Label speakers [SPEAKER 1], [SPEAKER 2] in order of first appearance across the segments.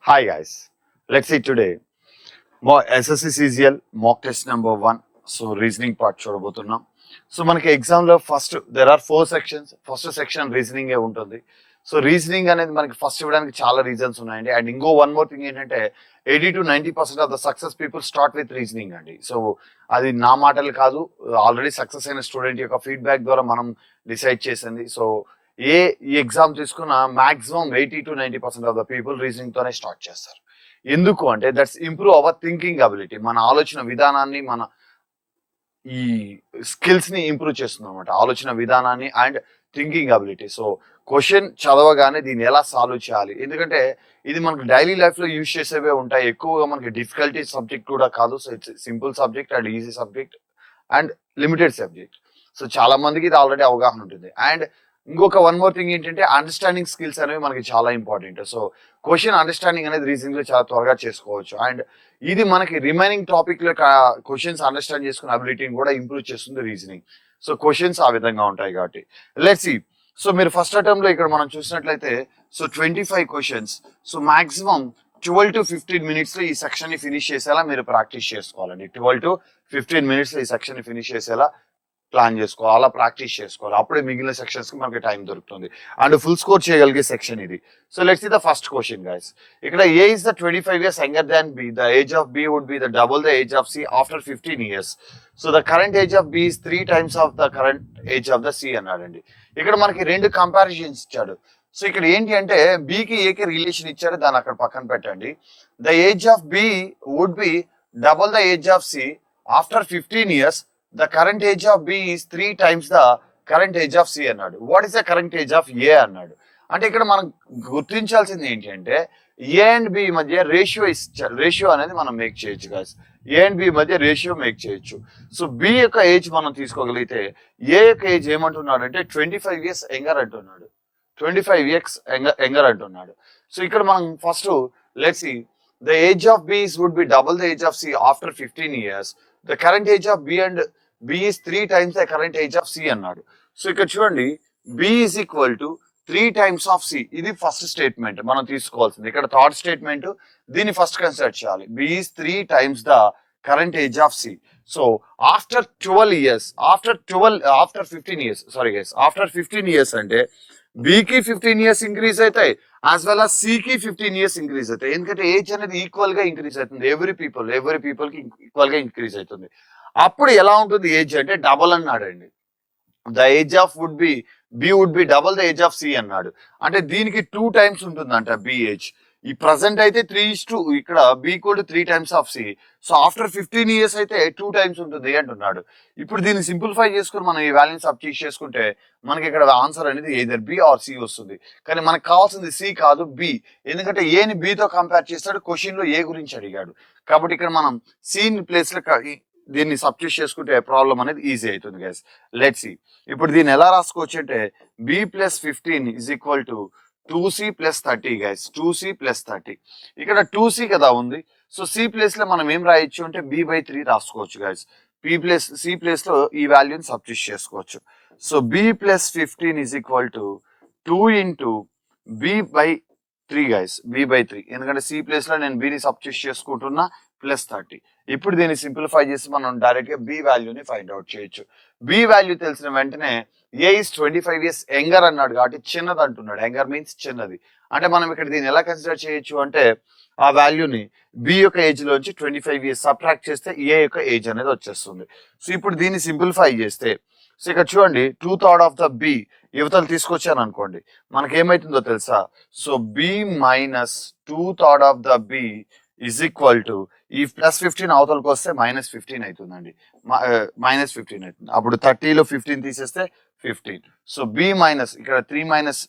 [SPEAKER 1] Hi guys, let's see today SSC CGL mock test number 1. So reasoning part చూడబోతున్నాం. So మనకి exam లో first there are 4 sections. First section reasoning A ఉంటుంది. So reasoning అనేది మనకి first ఇవ్వడానికి చాలా reasons ఉన్నాయండి. అండ్ ఇంకో వన్ మోర్ థింగ్ ఏంటంటే 80 to 90% of the success people start with reasoning అండి. సో అది నా మాటలు కాదు, ఆల్రెడీ సక్సెస్ అయిన స్టూడెంట్ యొక్క ఫీడ్బ్యాక్ ద్వారా మనం డిసైడ్ చేసింది. సో ఈ ఎగ్జామ్ తీసుకున్న maximum 80 to 90% of the people reasoning తోనే స్టార్ట్ చేస్తారు. ఎందుకు అంటే that's improve our thinking ability, మన ఆలోచన విధానాన్ని, మన ఈ స్కిల్స్ ని ఇంప్రూవ్ చేస్తుంది అనమాట, ఆలోచన విధానాన్ని and thinking ability. So question చదవగానే దీన్ని ఎలా సాల్వ్ చేయాలి, ఎందుకంటే ఇది మనకు డైలీ లైఫ్ లో యూజ్ చేసేవే ఉంటాయి. ఎక్కువగా మనకి డిఫికల్టీ సబ్జెక్ట్ కూడా కాదు. So it's simple subject and easy subject and limited subject. So చాలా మందికి ఇది ఆల్రెడీ అవగాహన ఉంటుంది. అండ్ ఇంకొక వన్ మోర్ థింగ్ ఏంటంటే అండర్స్టాండింగ్ స్కిల్స్ అనేవి మనకి చాలా ఇంపార్టెంట్. సో క్వశ్చన్ అండర్స్టాండింగ్ అనేది రీజనింగ్ లో చాలా త్వరగా చేసుకోవచ్చు. అండ్ ఇది మనకి రిమైనింగ్ టాపిక్ లో క్వశ్చన్స్ అండర్స్టాండ్ చేసుకునే అబిలిటీని కూడా ఇంప్రూవ్ చేస్తుంది రీజనింగ్. సో క్వశ్చన్స్ ఆ విధంగా ఉంటాయి కాబట్టి లెట్స్ సీ. సో మీరు ఫస్ట్ అటెంప్ట్ లో ఇక్కడ మనం చూసినట్లయితే so 25 questions. So maximum 12 to 15 minutes లో ఈ సెక్షన్ ని ఫినిష్ చేసేలా మీరు ప్రాక్టీస్ చేసుకోవాలండి. 12 to 15 minutes లో ఈ సెక్షన్ ని ఫినిష్ చేసేలా ప్లాన్ చేసుకోవాలి, అలా ప్రాక్టీస్ చేసుకోవాలి. అప్పుడే మిగిలిన సెక్షన్స్ కి మనకి టైం దొరుకుతుంది అండ్ ఫుల్ స్కోర్ చేయగలిగే సెక్షన్ ఇది. So let's see the first question guys. ఇక్కడ A is the 25 years younger than B, the age of B would be the double the age of C after 15 years. So the current age of B is 3 times of the current age of the C అన్నాడండి. ఇక్కడ మనకి రెండు comparisons ఇచ్చాడు. So ఇక్కడ ఏంటి అంటే బికి ఏకి relation ఇచ్చారు, దాన్ని అక్కడ పక్కన పెట్టండి. The age of B would be double the age of C after 15 years. The current age of B is 3 times the current age of C అన్నాడు. What is the current age of A అన్నాడు. అంటే ఇక్కడ మనం గుర్తించాల్సింది ఏంటి అంటే A and B మధ్య ratio ఇచ్చారు. రేషియో అనేది మనం మేక్ చేయొచ్చు గాయస్. ఏ అండ్ బి మధ్య రేషియో మేక్ చేయొచ్చు. సో బి యొక్క ఏజ్ మనం తీసుకోగలిగితే ఏ యొక్క ఏజ్ ఏమంటున్నాడు అంటే 25 years యంగర్ అంటున్నాడు. 25 years యంగర్ అంటున్నాడు. సో ఇక్కడ మనం first let's see the age of B would be double the age of C after 15 years. The current age of B and B is 3 times the current age of C అన్నాడు. So ఇక్కడ చూడండి B is equal to 3 times of C. ఇది first statement మనం తీసుకోవాల్సింది. ఇక్కడ third statement, దీన్ని first consider చేయాలి. B is 3 times the current age of C. So after 12 years, after 15 years, sorry guys, after 15 years అంటే బికి 15 years increase అవుతాయి, as well as సికి 15 years increase అవుతాయి. ఎందుకంటే ఏజ్ అనేది ఈక్వల్ గా ఇంక్రీజ్ అవుతుంది. ఎవ్రీ పీపుల్ కి ఈక్వల్ గా ఇంక్రీజ్ అవుతుంది. అప్పుడు ఎలా ఉంటుంది ఏజ్ అంటే డబల్ అన్నాడండి. The age of B would be double the age of C అన్నాడు. అంటే దీనికి 2 times ఉంటుందంట బి ఏజ్. ఈ ప్రజెంట్ అయితే 3:2, ఇక్కడ బి కూడా 3 times of C. So after 15 years అయితే 2 times ఉంటుంది అంటున్నాడు. ఇప్పుడు దీన్ని సింప్లిఫై చేసుకుని మనం ఈ వాల్యూని సబ్స్టిట్యూట్ చేసుకుంటే మనకి ఇక్కడ ఆన్సర్ అనేది ఎయిదర్ బి ఆర్ సి వస్తుంది. కానీ మనకు కావాల్సింది సి కాదు, బి. ఎందుకంటే ఏని బితో కంపేర్ చేస్తాడు, క్వశ్చన్ లో ఏ గురించి అడిగాడు. కాబట్టి ఇక్కడ మనం సి ప్లేస్ లో దీన్ని సబ్స్టిట్యూట్ చేసుకుంటే ప్రాబ్లం అనేది ఈజీ అవుతుంది గైస్. Let's see. ఇప్పుడు దీన్ని ఎలా రాసుకోవచ్చు అంటే B plus 15 is equal to 2c plus 30 guys. 2c plus 30. ఇక్కడ 2c కదా ఉంది. సో సి ప్లేస్ లో మనం ఏం రాయొచ్చు అంటే b/3 రాసుకోవచ్చు గైస్. సి ప్లేస్ లో ఈ వాల్యూని సబ్స్టిట్యూట్ చేసుకోవచ్చు. So b plus 15 is equal to 2 into b/3 guys. b/3, ఎందుకంటే సి ప్లేస్ లో నేను బిని సబ్స్టిట్యూట్ చేసుకుంటున్నా, ప్లస్ 30. ఇప్పుడు దీన్ని సింప్లిఫై చేసి మనం డైరెక్ట్ గా బి వాల్యూని ఫైండ్ అవుట్ చేయొచ్చు. బి వాల్యూ తెలిసిన వెంటనే ఏ ఇస్ 25 years యంగర్ అన్నాడు కాబట్టి చిన్నది అంటున్నాడు. యంగర్ మీన్స్ చిన్నది. అంటే మనం ఇక్కడ దీన్ని ఎలా కన్సిడర్ చేయొచ్చు అంటే ఆ వాల్యూని బి యొక్క ఏజ్ లోంచి 25 years సబ్ట్రాక్ట్ చేస్తే ఏ యొక్క ఏజ్ అనేది వచ్చేస్తుంది. సో ఇప్పుడు దీన్ని సింప్లిఫై చేస్తే సో ఇక్కడ చూడండి 2/3 ఆఫ్ ద బి యువతలు తీసుకొచ్చాను అనుకోండి, మనకి ఏమైతుందో తెలుసా? So B minus 2/3 of the B is equal to ఈ ప్లస్ 15 అవతలకు వస్తే -15 అవుతుందండి. -15 అవుతుంది. అప్పుడు 30లో 15 తీసేస్తే 15. సో బి మైనస్ ఇక్కడ 3 మైనస్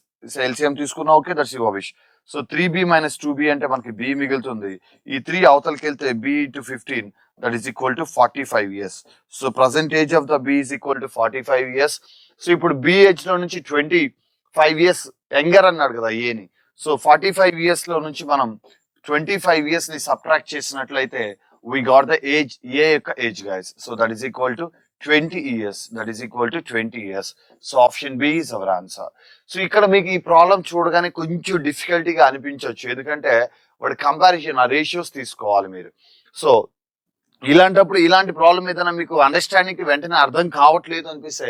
[SPEAKER 1] ఎల్సిఎం తీసుకున్నా, okay, that's your wish. So 3b minus 2b అంటే మనకి బి మిగులుతుంది. ఈ 3 అవతలకి వెళ్తే B into 15 that is equal to 45 years. So present age of the B is equal to 45 years. So ఇప్పుడు B age లో నుంచి 25 years యంగర్ అన్నాడు కదా ఏని. సో 45 years లో నుంచి మనం 25 years ని సబ్ట్రాక్ట్ చేసినట్లయితే we got the age, ఏ యొక్క age guys. So that is equal to 20 years. That is equal to 20 years. So option B is our answer. So ఇక్కడ మీకు ఈ ప్రాబ్లం చూడగానే కొంచెం డిఫికల్టీగా అనిపించవచ్చు, ఎందుకంటే వాడి కంపారిజన్ ఆ రేషియోస్ తీసుకోవాలి మీరు. సో ఇలాంటప్పుడు ఇలాంటి ప్రాబ్లం ఏదైనా మీకు అండర్స్టాండింగ్ వెంటనే అర్థం కావట్లేదు అనిపిస్తే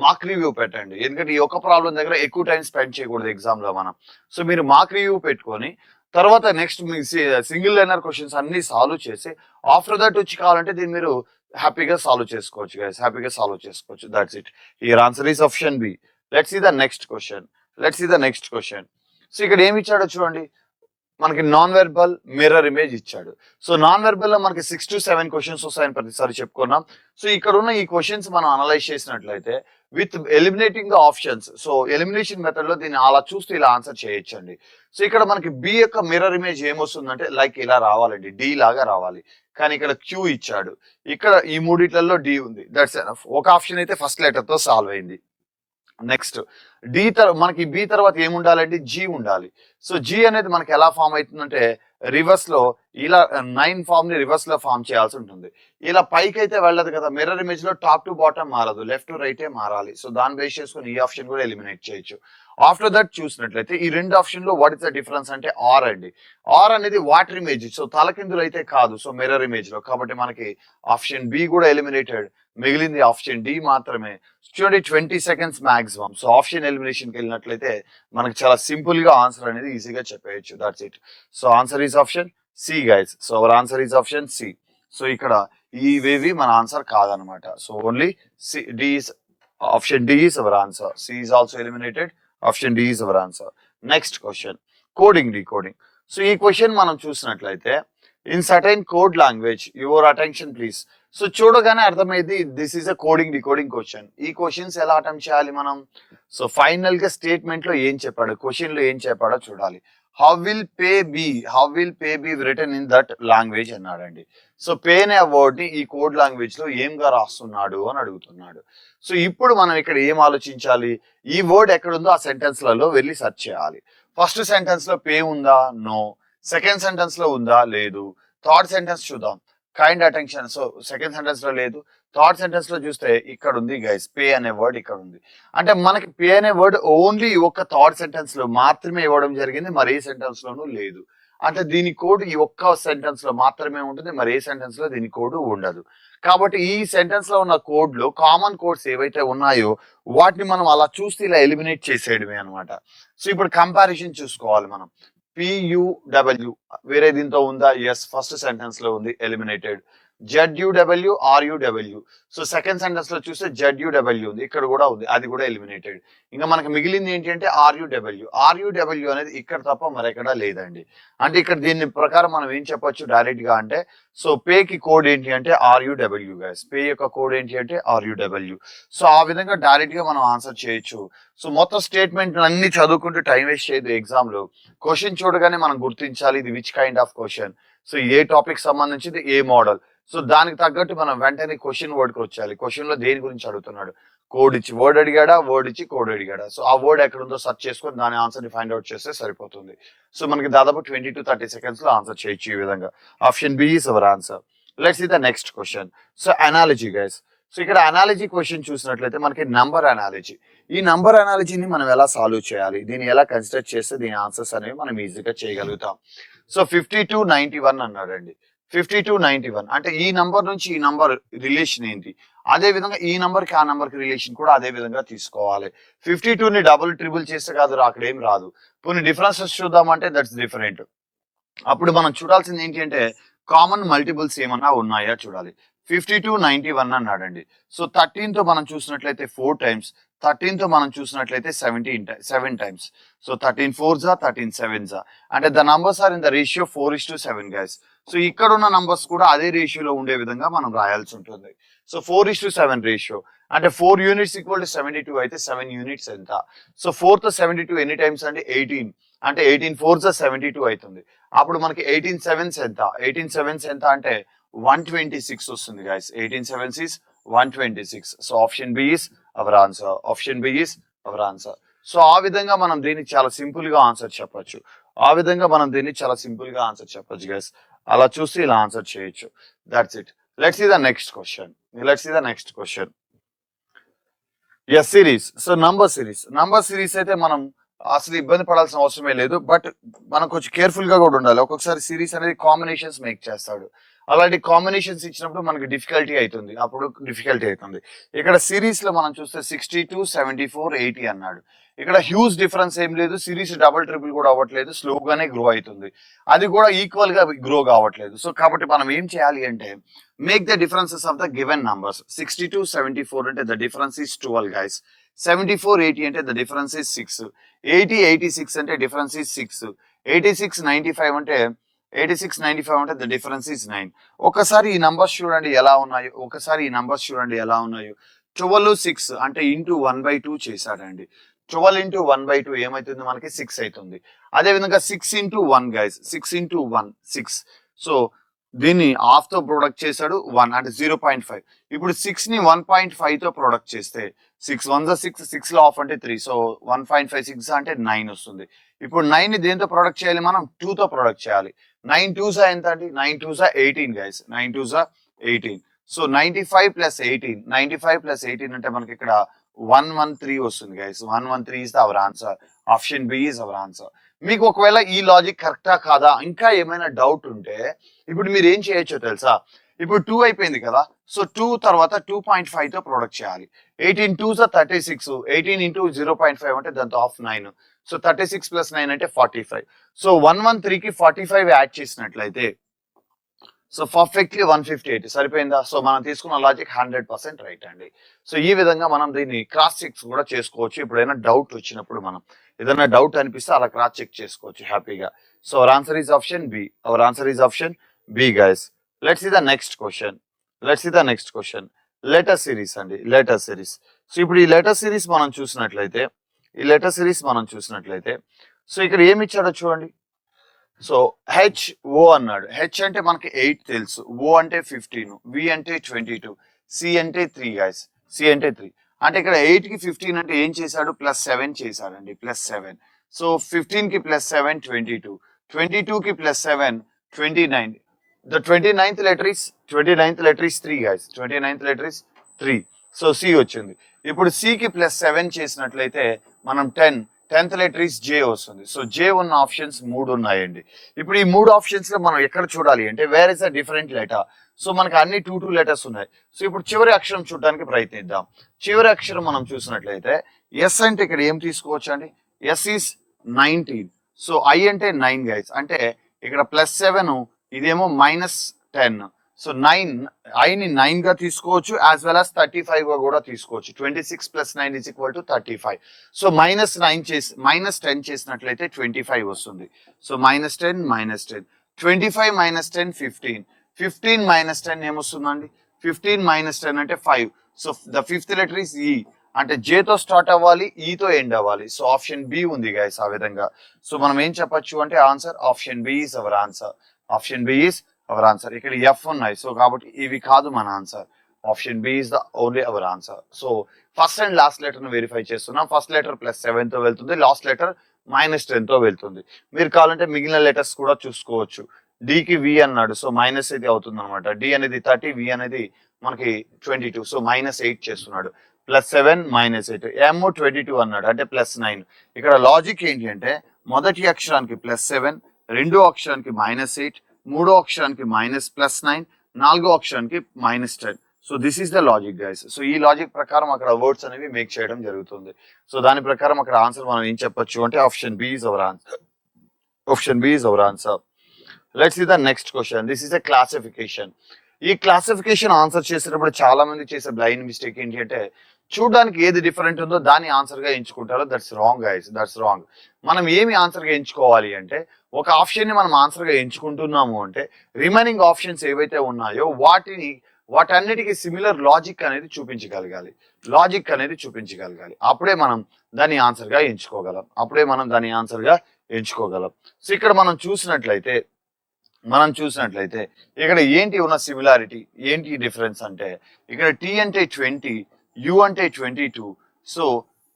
[SPEAKER 1] మార్క్ రివ్యూ పెట్టండి, ఎందుకంటే ఈ ఒక్క ప్రాబ్లం దగ్గర ఎక్కువ టైం స్పెండ్ చేయకూడదు ఎగ్జామ్ లో మనం. సో మీరు మార్క్ రివ్యూ పెట్టుకొని తర్వాత నెక్స్ట్ మీ సింగిల్ లైనర్ క్వశ్చన్స్ అన్ని సాల్వ్ చేసి ఆఫ్టర్ దట్ వచ్చి కావాలంటే దీన్ని మీరు హ్యాపీగా సాల్వ్ చేసుకోవచ్చు గైస్, హ్యాపీగా సాల్వ్ చేసుకోవచ్చు. That's it. Here answer is option B. Let's see the next question. So ఇక్కడ ఏమి ఇచ్చాడో చూడండి, మనకి నాన్ వెర్బల్ మిర్రర్ ఇమేజ్ ఇచ్చాడు. సో నాన్ వెర్బల్ లో మనకి 6 to 7 క్వశ్చన్స్ వస్తాయని ప్రతిసారి చెప్పుకున్నాం. సో ఇక్కడ ఉన్న ఈ క్వశ్చన్స్ మనం అనలైజ్ చేసినట్లయితే with eliminating the options, so elimination method లో దీన్ని అలా చూస్తూ ఇలా ఆన్సర్ చేయొచ్చండి. సో ఇక్కడ మనకి బి యొక్క మిర్రర్ ఇమేజ్ ఏమొస్తుందంటే లైక్ ఇలా రావాలండి, డి లాగా రావాలి. కానీ ఇక్కడ క్యూ ఇచ్చాడు, ఇక్కడ ఈ మూడిట్లలో డి ఉంది. That's enough. ఒక ఆప్షన్ అయితే ఫస్ట్ లెటర్ తో సాల్వ్ అయింది. నెక్స్ట్ డి మనకి బి తర్వాత ఏముండాలంటే జీ ఉండాలి. సో జీ అనేది మనకి ఎలా ఫామ్ అవుతుందంటే రివర్స్ లో ఇలా 9 ఫామ్ ని రివర్స్ లో ఫామ్ చేయాల్సి ఉంటుంది. ఇలా పైకి అయితే వెళ్ళదు కదా, మిర్రర్ ఇమేజ్ లో టాప్ టు బాటమ్ మారదు, లెఫ్ట్ టు రైటే మారాలి. సో దాన్ని బేస్ చేసుకుని ఈ ఆప్షన్ కూడా ఎలిమినేట్ చేయొచ్చు. ఆఫ్టర్ దట్ చూసినట్లయితే ఈ రెండు ఆప్షన్ లో వాట్ ఇస్ ద డిఫరెన్స్ అంటే ఆర్ అండి. ఆర్ అనేది వాటర్ ఇమేజ్, సో తలకిందులు అయితే కాదు, సో మిర్రర్ ఇమేజ్ లో. కాబట్టి మనకి ఆప్షన్ బి కూడా ఎలిమినేటెడ్, మిగిలింది ఆప్షన్ డి మాత్రమే. చూడండి 20 seconds maximum. So option elimination కి వెళ్ళినట్లయితే మనకి చాలా సింపుల్ గా ఆన్సర్ అనేది ఈజీగా చెప్పేయచ్చు. That's it. So answer is option C guys. So our answer is option C. So ఇక్కడ ఇవేవి మన ఆన్సర్ కాదనమాట. So only C D is option D is our answer. C is also eliminated, option D is our answer. Next question, coding decoding. So ఈ question మనం చూసినట్లయితే in certain code language your attention please. So చూడగానే అర్థమైంది this is a coding decoding question. ఈ questions ఎలా attempt చేయాలి మనం? So final గా స్టేట్మెంట్ లో ఏం చెప్పాడు, క్వశ్చన్ లో ఏం చెప్పాడో చూడాలి. How will pay be written in that language అన్నాడండి. సో పే అనే వర్డ్ ని ఈ కోడ్ లాంగ్వేజ్ లో ఏంగా రాస్తున్నాడు అని అడుగుతున్నాడు. సో ఇప్పుడు మనం ఇక్కడ ఏం ఆలోచించాలి, ఈ వర్డ్ ఎక్కడుందో ఆ సెంటెన్స్ లలో వెళ్ళి సెర్చ్ చేయాలి. ఫస్ట్ సెంటెన్స్ లో పే ఉందా? నో. సెకండ్ సెంటెన్స్ లో ఉందా? లేదు. థర్డ్ సెంటెన్స్ చూద్దాం, kind attention. So second sentence లో లేదు, థర్డ్ సెంటెన్స్ లో చూస్తే ఇక్కడ ఉంది గైస్, పే అనే వర్డ్ ఇక్కడ ఉంది. అంటే మనకి పే అనే వర్డ్ ఓన్లీ ఒక థర్డ్ సెంటెన్స్ లో మాత్రమే ఇవ్వడం జరిగింది, మరి ఏ సెంటెన్స్ లోనూ లేదు. అంటే దీని కోడ్ ఈ ఒక్క సెంటెన్స్ లో మాత్రమే ఉంటుంది, మరి ఏ సెంటెన్స్ లో దీని కోడ్ ఉండదు. కాబట్టి ఈ సెంటెన్స్ లో ఉన్న కోడ్ లో కామన్ కోడ్స్ ఏవైతే ఉన్నాయో వాటిని మనం అలా చూస్తే ఇలా ఎలిమినేట్ చేసేయడమే అనమాట. సో ఇప్పుడు కంపారిజన్ చూసుకోవాలి మనం. PUW వేరే దీంతో ఉందా? ఎస్, ఫస్ట్ సెంటెన్స్ లో ఉంది, eliminated. ZUW RUW, so second sentence లో చూస్తే ZUW ఉంది, ఇక్కడ కూడా ఉంది, అది కూడా ఎలిమినేటెడ్. ఇంకా మనకి మిగిలింది ఏంటి అంటే RUW అనేది ఇక్కడ తప్ప మరెక్కడా లేదండి. అంటే ఇక్కడ దీని ప్రకారం మనం ఏం చెప్పొచ్చు డైరెక్ట్ గా అంటే, సో పే కి కోడ్ ఏంటి అంటే RUW గైస్, పే యొక్క కోడ్ ఏంటి అంటే RUW. సో ఆ విధంగా డైరెక్ట్ గా మనం ఆన్సర్ చేయొచ్చు. సో మొత్తం స్టేట్మెంట్ అన్ని చదువుకుంటూ టైం వేస్ట్ చేయదు. ఎగ్జామ్ లో క్వశ్చన్ చూడగానే మనం గుర్తించాలి ఇది which kind of question, so A topic సంబంధించింది, ఏ మోడల్. సో దానికి తగ్గట్టు మనం వెంటనే క్వశ్చన్ వర్డ్ కి వచ్చేయాలి. క్వశ్చన్ లో దేని గురించి అడుగుతున్నాడు, కోడ్ ఇచ్చి వర్డ్ అడిగాడా, వర్డ్ ఇచ్చి కోడ్ అడిగాడా, సో ఆ వర్డ్ ఎక్కడ ఉందో సెర్చ్ చేసుకొని దాని ఆన్సర్ ని ఫైండ్ అవుట్ చేస్తే సరిపోతుంది. సో మనకి దాదాపు 20 to 30 seconds లో ఆన్సర్ చేయొచ్చు ఈ విధంగా. Option B is our answer. Let's see the next question. So analogy guys. So ఇక్కడ అనాలజీ క్వశ్చన్ చూసినట్లయితే మనకి నంబర్ అనాలజీ. ఈ నంబర్ అనాలజీని మనం ఎలా సాల్వ్ చేయాలి, దీన్ని ఎలా కన్సిడర్ చేస్తే దీని ఆన్సర్స్ అనేవి మనం ఈజీగా చేయగలుగుతాం. సో 5291 అన్నాడండి. 5291 అంటే ఈ నంబర్ నుంచి ఈ నంబర్ రిలేషన్ ఏంటి, అదే విధంగా ఈ నంబర్ కి ఆ నంబర్ కి రిలేషన్ కూడా అదే విధంగా తీసుకోవాలి. 52 ని డబుల్ ట్రిపుల్ చేస్తే కాదు అక్కడ ఏం రాదు. కొన్ని డిఫరెన్సెస్ చూద్దామంటే దట్స్ డిఫరెంట్. అప్పుడు మనం చూడాల్సింది ఏంటి అంటే కామన్ మల్టిపుల్స్ ఏమన్నా ఉన్నాయా చూడాలి. 5291 అన్నాడండి. సో 13 తో మనం చూసినట్లయితే 4 times, 13 తో మనం చూసినట్లయితే 7 times. సో 13 4s 13 7s, అంటే the numbers are in the ratio 4:7 guys. So ఇక్కడ ఉన్న నంబర్స్ కూడా అదే రేషియోలో ఉండే విధంగా మనం రాయాల్సి ఉంటుంది. సో 4:7 రేషియో అంటే 4 units ఈక్వల్ టు 72 అయితే 7 units ఎంత? సో 4 తో 72 ఎన్ని టైమ్స్ అంటే 18, అంటే 18 4s 72 అవుతుంది. అప్పుడు మనకి 18 7s ఎంత? 18 7s ఎంత అంటే 126 వస్తుంది guys. 18 7s is 126. So option B is our answer. Option B is our answer. So ఆ విధంగా మనం దీన్ని చాలా సింపుల్ గా ఆన్సర్ చెప్పొచ్చు. గైస్. అలా చూసి ఇలా ఆన్సర్ చేయొచ్చు. That's it. Let's see the next question. Let's see the next question. Yes, series. So number series అయితే మనం అసలు ఇబ్బంది పడాల్సిన అవసరమే లేదు. బట్ మనం కొంచెం కేర్ఫుల్ గా కూడా ఉండాలి. ఒక్కొక్కసారి సిరీస్ అనేది కాంబినేషన్స్ మేక్ చేస్తాడు. అలాంటి కాంబినేషన్స్ ఇచ్చినప్పుడు మనకి డిఫికల్టీ అవుతుంది. ఇక్కడ సిరీస్ లో మనం చూస్తే 62, 74, 80 అన్నాడు. ఇక్కడ హ్యూజ్ డిఫరెన్స్ ఏం లేదు. సిరీస్ డబుల్ ట్రిపుల్ కూడా అవ్వట్లేదు, స్లోగానే గ్రో అవుతుంది. అది కూడా ఈక్వల్ గా గ్రో కావట్లేదు. సో కాబట్టి మనం ఏం చేయాలి అంటే make the differences of the given numbers. 62, 74 అంటే ద డిఫరెన్స్ ఈస్ 12 గైస్. 74, 80 అంటే ద డిఫరెన్స్ ఈస్ 6. 80, 86 అంటే డిఫరెన్స్ ఈస్ 6. 86, 95 అంటే 86, 95 అంటే ద డిఫరెన్స్ ఈస్ 9. ఒకసారి ఈ నంబర్స్ చూడండి ఎలా ఉన్నాయో. 12, 6 అంటే ఇంటూ 1/2 చేశాడండి. 12 into 1/2 ఏమైతుంది మనకి 6 అవుతుంది. అదే విధంగా 6 into 1 గైస్, 6 into 1 6. సో దీన్ని హాఫ్ తో ప్రొడక్ట్ చేశాడు 1 అంటే 0.5. ఇప్పుడు 6 ని 1.5 తో ప్రొడక్ట్ చేస్తే 6 1 6, 6 లో హాఫ్ అంటే 3. సో 1.56 అంటే 9 వస్తుంది. ఇప్పుడు 9 ని దేంతో ప్రొడక్ట్ చేయాలి మనం? 2 తో ప్రొడక్ట్ చేయాలి. 9 2s ఎంత అండి? 9 2s 18 guys. 9 2s 18. So 95 plus 18 అంటే మనకి ఇక్కడ 113 వస్తుంది guys. 113 is our answer. Option B is our answer. మీకు ఒకవేళ ఈ లాజిక్ కరెక్టా కాదా ఇంకా ఏమైనా డౌట్ ఉంటే ఇప్పుడు మీరు ఏం చేయొచ్చో తెలుసా? ఇప్పుడు 2 అయిపోయింది కదా. సో 2 తర్వాత 2.5 తో ప్రొడక్ట్ చేయాలి. 18 2s 36. 18 into 0.5 అంటే దాంతో హాఫ్ 9. సో 36 plus 9 అంటే 45. సో 113 కి 45 యాడ్ చేసినట్లయితే సో పర్ఫెక్ట్లీ 158 సరిపోయిందా? సో మనం తీసుకున్న లాజిక్ 100% రైట్ అండి. సో ఈ విధంగా మనం దీన్ని క్రాస్ చెక్స్ కూడా చేసుకోవచ్చు. ఎప్పుడైనా డౌట్ వచ్చినప్పుడు మనం ఏదైనా డౌట్ అనిపిస్తే అలా క్రాస్ చెక్ చేసుకోవచ్చు హ్యాపీగా. So our answer is option B guys. Let's see the next question. Letter series అండి. సో ఇప్పుడు ఈ లెటర్ సిరీస్ మనం చూసినట్లయితే సో ఇక్కడ ఏమి ఇచ్చాడో చూడండి. సో హెచ్ఓ అన్నాడు. హెచ్ అంటే మనకి 8 తెలుసు, ఓ అంటే 15, వి అంటే 22, సి అంటే 3 గైస్. అంటే ఇక్కడ 8 కి 15 అంటే ఏం చేశాడు? +7 చేశాడండి. +7. సో 15 కి +7 22, 22 కి +7 29. The 29th letter is 3 guys. 29th letter is 3. So C వచ్చింది. ఇప్పుడు సి కి +7 చేసినట్లయితే మనం 10th letter is J వస్తుంది. సో J ఉన్న ఆప్షన్స్ 3 ఉన్నాయండి. ఇప్పుడు ఈ 3 ఆప్షన్స్ లో మనం ఎక్కడ చూడాలి అంటే where is a different letter. So మనకి అన్ని 2 లెటర్స్ ఉన్నాయి. సో ఇప్పుడు చివరి అక్షరం చూడడానికి ప్రయత్నిద్దాం. చివరి అక్షరం మనం చూసినట్లయితే ఎస్ అంటే ఇక్కడ ఏం తీసుకోవచ్చు అండి? Yes is 19. సో ఐ అంటే 9 గైస్. అంటే ఇక్కడ +7, ఇదేమో -10. సో 9 ఐని 9 గా తీసుకోవచ్చు యాజ్ వెల్ as 35 గా కూడా తీసుకోవచ్చు. 26 + 9 = 35. సో -10 చేసినట్లయితే 25 వస్తుంది. సో -10 -10 25 - 10 15. 15 - 10 ఏమొస్తుందండి? 15 - 10 అంటే 5. So the 5th letter is ఈ. అంటే J తో స్టార్ట్ అవ్వాలి, E తో ఎండ్ అవ్వాలి. సో ఆప్షన్ బి ఉంది గైస్ ఆ విధంగా. సో మనం ఏం చెప్పొచ్చు అంటే answer option B is our answer. ఇక్కడ ఎఫ్ ఉన్నాయి. సో కాబట్టి ఇవి కాదు మన answer. Option B is the only our answer. So first and last letter ను వెరిఫై చేస్తున్నాం. ఫస్ట్ లెటర్ +7 తో వెళ్తుంది, లాస్ట్ లెటర్ -10 తో వెళ్తుంది. మీరు కావాలంటే మిగిలిన లెటర్స్ కూడా చూసుకోవచ్చు. డి కి వి అన్నాడు. సో మైనస్ ఇది అవుతుంది అనమాట. డి అనేది 30, వి అనేది మనకి 22. సో -8 చేస్తున్నాడు. +7 -8. ఎమ్ 22 అన్నాడు అంటే +9. ఇక్కడ లాజిక్ ఏంటి అంటే మొదటి అక్షరానికి +7, రెండో అక్షరానికి -8, మూడో అక్షరానికి +9, నాలుగో అక్షరానికి -10. So this is the logic guys. So ఈ లాజిక్ ప్రకారం అక్కడ వర్డ్స్ అనేవి మేక్ చేయడం జరుగుతుంది. సో దాని ప్రకారం అక్కడ ఆన్సర్ మనం ఏం చెప్పొచ్చు అంటే option B is our answer. Let's see the next question. This is a classification. ఈ క్లాసిఫికేషన్ ఆన్సర్ చేసేటప్పుడు చాలా మంది చేసే బ్లైండ్ మిస్టేక్ ఏంటి అంటే చూడడానికి ఏది డిఫరెంట్ ఉందో దాన్ని ఆన్సర్ గా ఎంచుకుంటారో. That's wrong guys. మనం ఏమి ఆన్సర్ గా ఎంచుకోవాలి అంటే ఒక ఆప్షన్ ని మనం ఆన్సర్ గా ఎంచుకుంటున్నాము అంటే రిమైనింగ్ ఆప్షన్స్ ఏవైతే ఉన్నాయో వాటన్నిటికీ సిమిలర్ లాజిక్ అనేది చూపించగలగాలి. అప్పుడే మనం దాన్ని ఆన్సర్ గా ఎంచుకోగలం. సో ఇక్కడ మనం చూసినట్లయితే ఇక్కడ ఏంటి ఉన్న సిమిలారిటీ, ఏంటి డిఫరెన్స్ అంటే ఇక్కడ టీ అంటే 20, యు అంటే 22. సో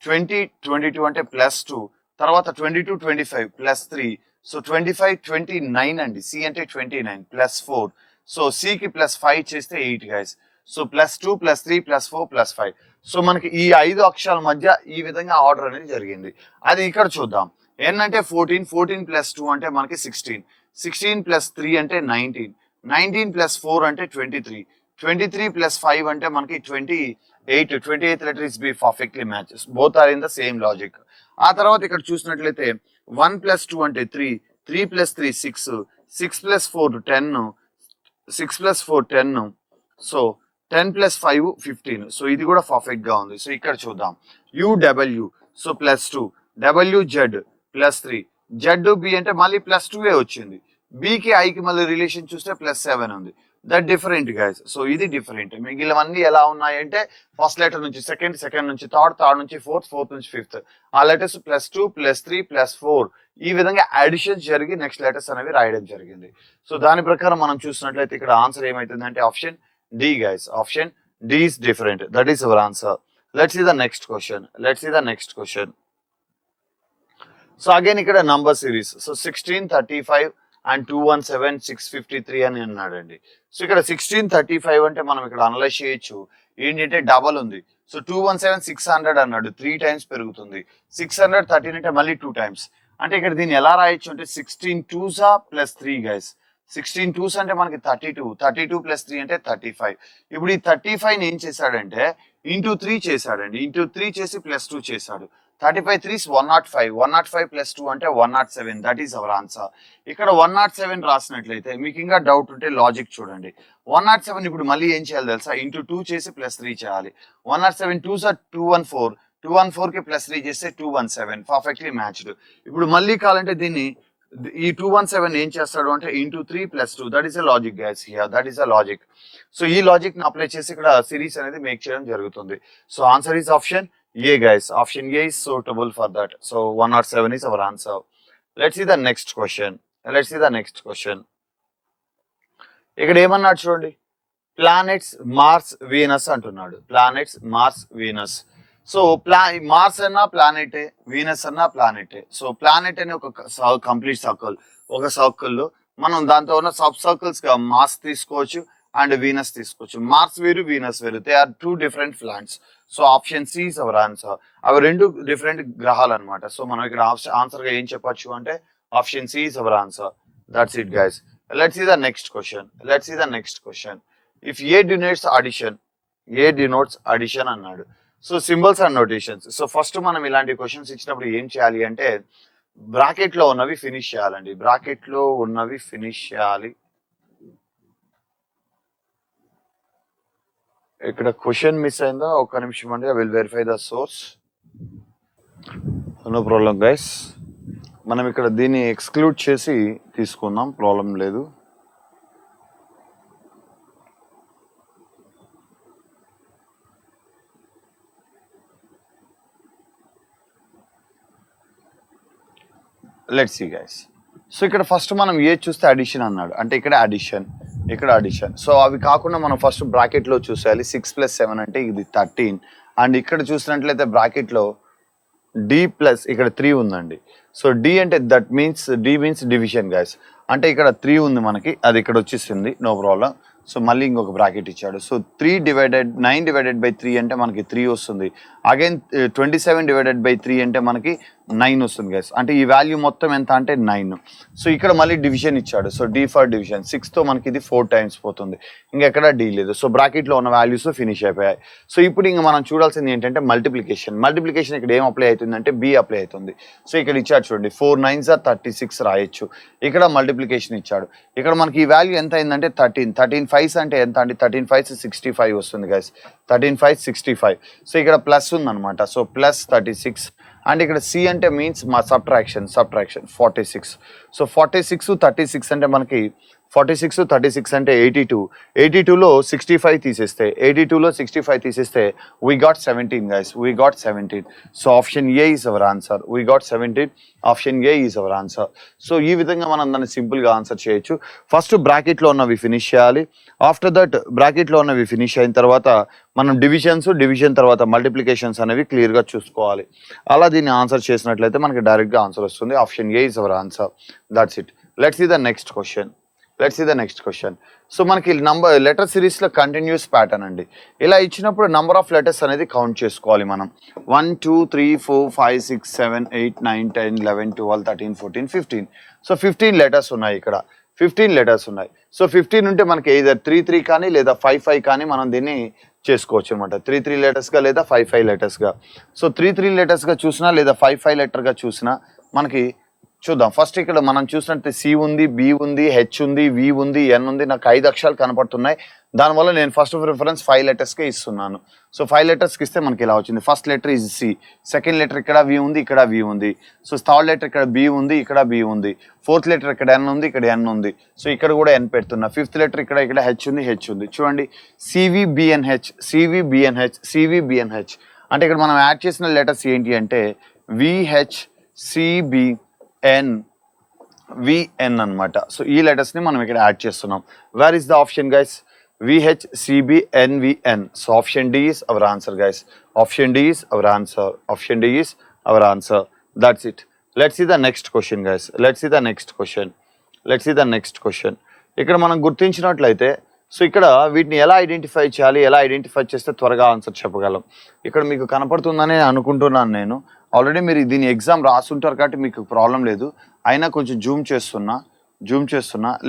[SPEAKER 1] 20 22 అంటే +2, తర్వాత 22 25 +3. సో 25 29 అండి. సి అంటే 29 +4. సో సికి +5 చేస్తే 8 గైస్. సో +2 +3 +4 +5. సో మనకి ఈ 5 అక్షరాల మధ్య ఈ విధంగా ఆర్డర్ అనేది జరిగింది. అది ఇక్కడ చూద్దాం. n అంటే 14, 14 + 2 అంటే మనకి 16, 16 + 3 అంటే 19, 19 + 4 అంటే 23, 23 + 5 అంటే మనకి 28, 28th letter is B perfectly matches. Both are in the same logic. ఆ తర్వాత ఇక్కడ చూసినట్లయితే 1 + 2 అంటే 3, 3 + 3 6, 6 + 4 10, 6 + 4 10, సో 10 + 5 15. సో ఇది కూడా పర్ఫెక్ట్ గా ఉంది. సో ఇక్కడ చూద్దాం. UW, సో +2, WZ +3, ZB అంటే మళ్ళీ +2 వచ్చింది. బికి ఐకి మళ్ళీ రిలేషన్ చూస్తే +7 ఉంది. That different guys. సో ఇది డిఫరెంట్. మిగిలినవన్నీ ఎలా ఉన్నాయంటే ఫస్ట్ లెటర్ నుంచి సెకండ్, సెకండ్ నుంచి థర్డ్, థర్డ్ నుంచి ఫోర్త్, ఫోర్త్ నుంచి ఫిఫ్త్, ఆ లెటర్స్ +2 +3 +4 ఈ విధంగా అడిషన్స్ జరిగి నెక్స్ట్ లెటర్స్ అనేవి రాయడం జరిగింది. సో దాని ప్రకారం మనం చూసినట్లయితే ఇక్కడ ఆన్సర్ ఏమైతుందంటే option D guys. Option D is different. That is our answer. Let's see the next question. Let's see the next question. So again ఇక్కడ నంబర్ సిరీస్. సో 16, 35 అండ్ 217, 653 అని అన్నాడండి. సో ఇక్కడ 16, 35 అంటే మనం ఇక్కడ అనలైజ్ చేయొచ్చు. ఏంటంటే డబల్ ఉంది. సో 217 600 అన్నాడు, 3 times పెరుగుతుంది. 600 13 అంటే మళ్ళీ 2 times. అంటే ఇక్కడ దీన్ని ఎలా రాయొచ్చు అంటే 16 2s + 3 గైస్. 16 2s అంటే మనకి 32, 32 + 3 అంటే 35. ఇప్పుడు ఈ 35 ఏం చేశాడంటే ఇంటూ 3 చేశాడండి. ఇంటూ 3 చేసి +2 చేశాడు. 35 3s 105, 105 + 2 అంటే 107. That is our answer. ఇక్కడ 107 రాసినట్లయితే మీకు ఇంకా డౌట్ ఉంటే లాజిక్ చూడండి. 107 ఇప్పుడు మళ్ళీ ఏం చేయాలి తెలుసా? ఇంటూ 2 చేసి +3 చేయాలి. 107 2s 214, 214 కి +3 చేస్తే 217. Perfectly matched. ఇప్పుడు మళ్ళీ కావాలంటే దీన్ని ఈ 217 ఏం చేస్తాడు అంటే into 3 + 2. That is a logic guys here. That is a logic. So ఈ లాజిక్ ని అప్లై చేసి ఇక్కడ సిరీస్ అనేది మేక్ చేయడం జరుగుతుంది. So answer is option A guys. Option A is suitable for that. So 107 is our answer. Let's see the next question. Let's see the next question. ఇక్కడ ఏమన్నాడు చూడండి. ప్లానెట్స్ మార్స్ వీనస్ అంటున్నాడు. Planets Mars Venus. So Mars అన్నా ప్లానెటే, Venus అన్నా ప్లానెటే. So planet అనే ఒక complete circle, ఒక సర్కిల్లో మనం దాంతో ఉన్న సబ్ సర్కిల్స్ గా మార్స్ తీసుకోవచ్చు అండ్ వీనస్ తీసుకోవచ్చు. మార్స్ వేరు, వీనస్ వేరు. They are 2 different planets. So option C is our answer. అవి 2 డిఫరెంట్ గ్రహాలు అనమాట. సో మనం ఇక్కడ ఆన్సర్ గా ఏం చెప్పొచ్చు అంటే option C is our answer. That's it guys. Let's see the next question. Let's see the next question. If A denotes addition, A denotes addition అన్నాడు. So symbols and notations. So first మనం ఇలాంటి questions ఇచ్చినప్పుడు ఏం చేయాలి అంటే bracket లో ఉన్నవి finish చేయాలండి. బ్రాకెట్ లో ఉన్నవి ఫినిష్ చేయాలి. ఇక్కడ క్వశ్చన్ మిస్ అయిందా? ఒక్క నిమిషం అండి. I will verify the source. No problem guys. మనం ఇక్కడ దీన్ని ఎక్స్క్లూడ్ చేసి తీసుకుందాం, ప్రాబ్లం లేదు. Let's see guys. సో ఇక్కడ ఫస్ట్ మనం ఏ చూస్తే అడిషన్ అన్నాడు. అంటే ఇక్కడ అడిషన్, ఇక్కడ అడిషన్. సో అవి కాకుండా మనం ఫస్ట్ బ్రాకెట్ లో చూసేయాలి. 6 + 7 అంటే ఇది 13. అండ్ ఇక్కడ చూసినట్లయితే బ్రాకెట్ లో డి ప్లస్ ఇక్కడ 3 ఉందండి. సో డి అంటే that means D means division guys. అంటే ఇక్కడ 3 ఉంది మనకి, అది ఇక్కడ వచ్చేసింది, నో ప్రాబ్లం. సో మళ్ళీ ఇంకొక బ్రాకెట్ ఇచ్చాడు. సో 9/3 అంటే మనకి 3 వస్తుంది. అగైన్ 27/3 అంటే మనకి 9 వస్తుంది గైస్. అంటే ఈ వాల్యూ మొత్తం ఎంత అంటే 9. సో ఇక్కడ మళ్ళీ డివిజన్ ఇచ్చాడు. సో డి ఫర్ డివిజన్ 6 తో మనకి ఇది 4 times పోతుంది. ఇంకెక్కడ డి లేదు. సో బ్రాకెట్ లో ఉన్న వాల్యూస్ ఫినిష్ అయిపోయాయి. సో ఇప్పుడు ఇంకా మనం చూడాల్సింది ఏంటంటే మల్టిప్లికేషన్. మల్టిప్లికేషన్ ఇక్కడ ఏం అప్లై అవుతుంది అంటే బి అప్లై అవుతుంది. సో ఇక్కడ ఇచ్చాడు చూడండి, 4 9s are 36 రాయొచ్చు. ఇక్కడ మల్టిప్లికేషన్ ఇచ్చాడు. ఇక్కడ మనకి ఈ వాల్యూ ఎంత అయిందంటే 13. 13 5s అంటే ఎంత అండి? 13 5s 65 వస్తుంది గైస్. 13 5 65. సో ఇక్కడ ప్లస్ ఉందన్నమాట. సో +36. అండ్ ఇక్కడ సి అంటే మీన్స్ మా సబ్ట్రాక్షన్ 46. సో 46 36 అంటే మనకి 46 36 అంటే 82. 82లో 65 తీసేస్తే, 82లో 65 తీసేస్తే we got 17 guys. We got 17. So option A is our answer. We got 17. Option A is our answer. So ఈ విధంగా మనం దాన్ని సింపుల్ గా ఆన్సర్ చేయొచ్చు. ఫస్ట్ బ్రాకెట్ లో ఉన్నవి ఫినిష్ చేయాలి. ఆఫ్టర్ దట్ బ్రాకెట్ లో ఉన్నవి ఫినిష్ అయిన తర్వాత మనం డివిజన్ తర్వాత మల్టిప్లికేషన్స్ అనేవి క్లియర్ గా చూసుకోవాలి. అలా దీన్ని ఆన్సర్ చేసినట్లయితే మనకి డైరెక్ట్ గా ఆన్సర్ వస్తుంది. Option A is our answer. That's it. Let's see the next question. Let's see the next question. So మనకి లెటర్ సిరీస్లో కంటిన్యూస్ ప్యాటర్న్ అండి. ఇలా ఇచ్చినప్పుడు నంబర్ ఆఫ్ లెటర్స్ అనేది కౌంట్ చేసుకోవాలి మనం. 1 2 3 4 5 6 7 8 9 10 11 12 13 14 15. సో 15 లెటర్స్ ఉన్నాయి ఇక్కడ. 15 లెటర్స్ ఉన్నాయి. సో 15 ఉంటే మనకి either 3 3 కానీ లేదా 5 5 కానీ మనం దీన్ని చేసుకోవచ్చు అనమాట. 3 3 లెటర్స్గా లేదా 5 5 లెటర్స్గా. సో 3 3 లెటర్స్గా చూసినా లేదా 5 5 లెటర్గా చూసినా మనకి చూద్దాం. ఫస్ట్ ఇక్కడ మనం చూసినట్టు సి ఉంది, బి ఉంది, హెచ్ ఉంది, వి ఉంది, ఎన్ ఉంది. నాకు 5 అక్షరాలు కనపడుతున్నాయి. దానివల్ల నేను ఫస్ట్ ప్రిఫరెన్స్ 5 లెటర్స్కే ఇస్తున్నాను. సో 5 లెటర్స్కి ఇస్తే మనకి ఇలా వచ్చింది. First letter is C, second letter ఇక్కడ వి ఉంది, ఇక్కడ వి ఉంది. సో థర్డ్ లెటర్ ఇక్కడ బి ఉంది, ఇక్కడ బి ఉంది. ఫోర్త్ లెటర్ ఇక్కడ ఎన్ ఉంది, ఇక్కడ ఎన్ ఉంది. సో ఇక్కడ కూడా ఎన్ పెడుతున్నా. ఫిఫ్త్ లెటర్ ఇక్కడ హెచ్ ఉంది, హెచ్ ఉంది. చూడండి సివిబిఎన్హెచ్, సివిబిఎన్హెచ్, సివిబిఎన్హెచ్. అంటే ఇక్కడ మనం యాడ్ చేసిన లెటర్స్ ఏంటి అంటే విహెచ్ సిబి విఎన్ అనమాట. సో ఈ లెటర్స్ని మనం ఇక్కడ యాడ్ చేస్తున్నాం. Where is the option guys? VHCBNVN. So option D is our answer guys. Option D is our answer. Option D is our answer. That's it. Let's see the next question guys. Let's see the next question. Let's see the next question. ఇక్కడ మనం గుర్తించినట్లయితే so ఇక్కడ వీటిని ఎలా identify చేయాలి, ఎలా identify చేస్తే త్వరగా ఆన్సర్ చెప్పగలం. ఇక్కడ మీకు కనపడుతుందని అనుకుంటున్నాను నేను. ఆల్రెడీ మీరు దీని ఎగ్జామ్ రాస్తుంటారు కాబట్టి మీకు ప్రాబ్లం లేదు. అయినా కొంచెం జూమ్ చేస్తున్నా.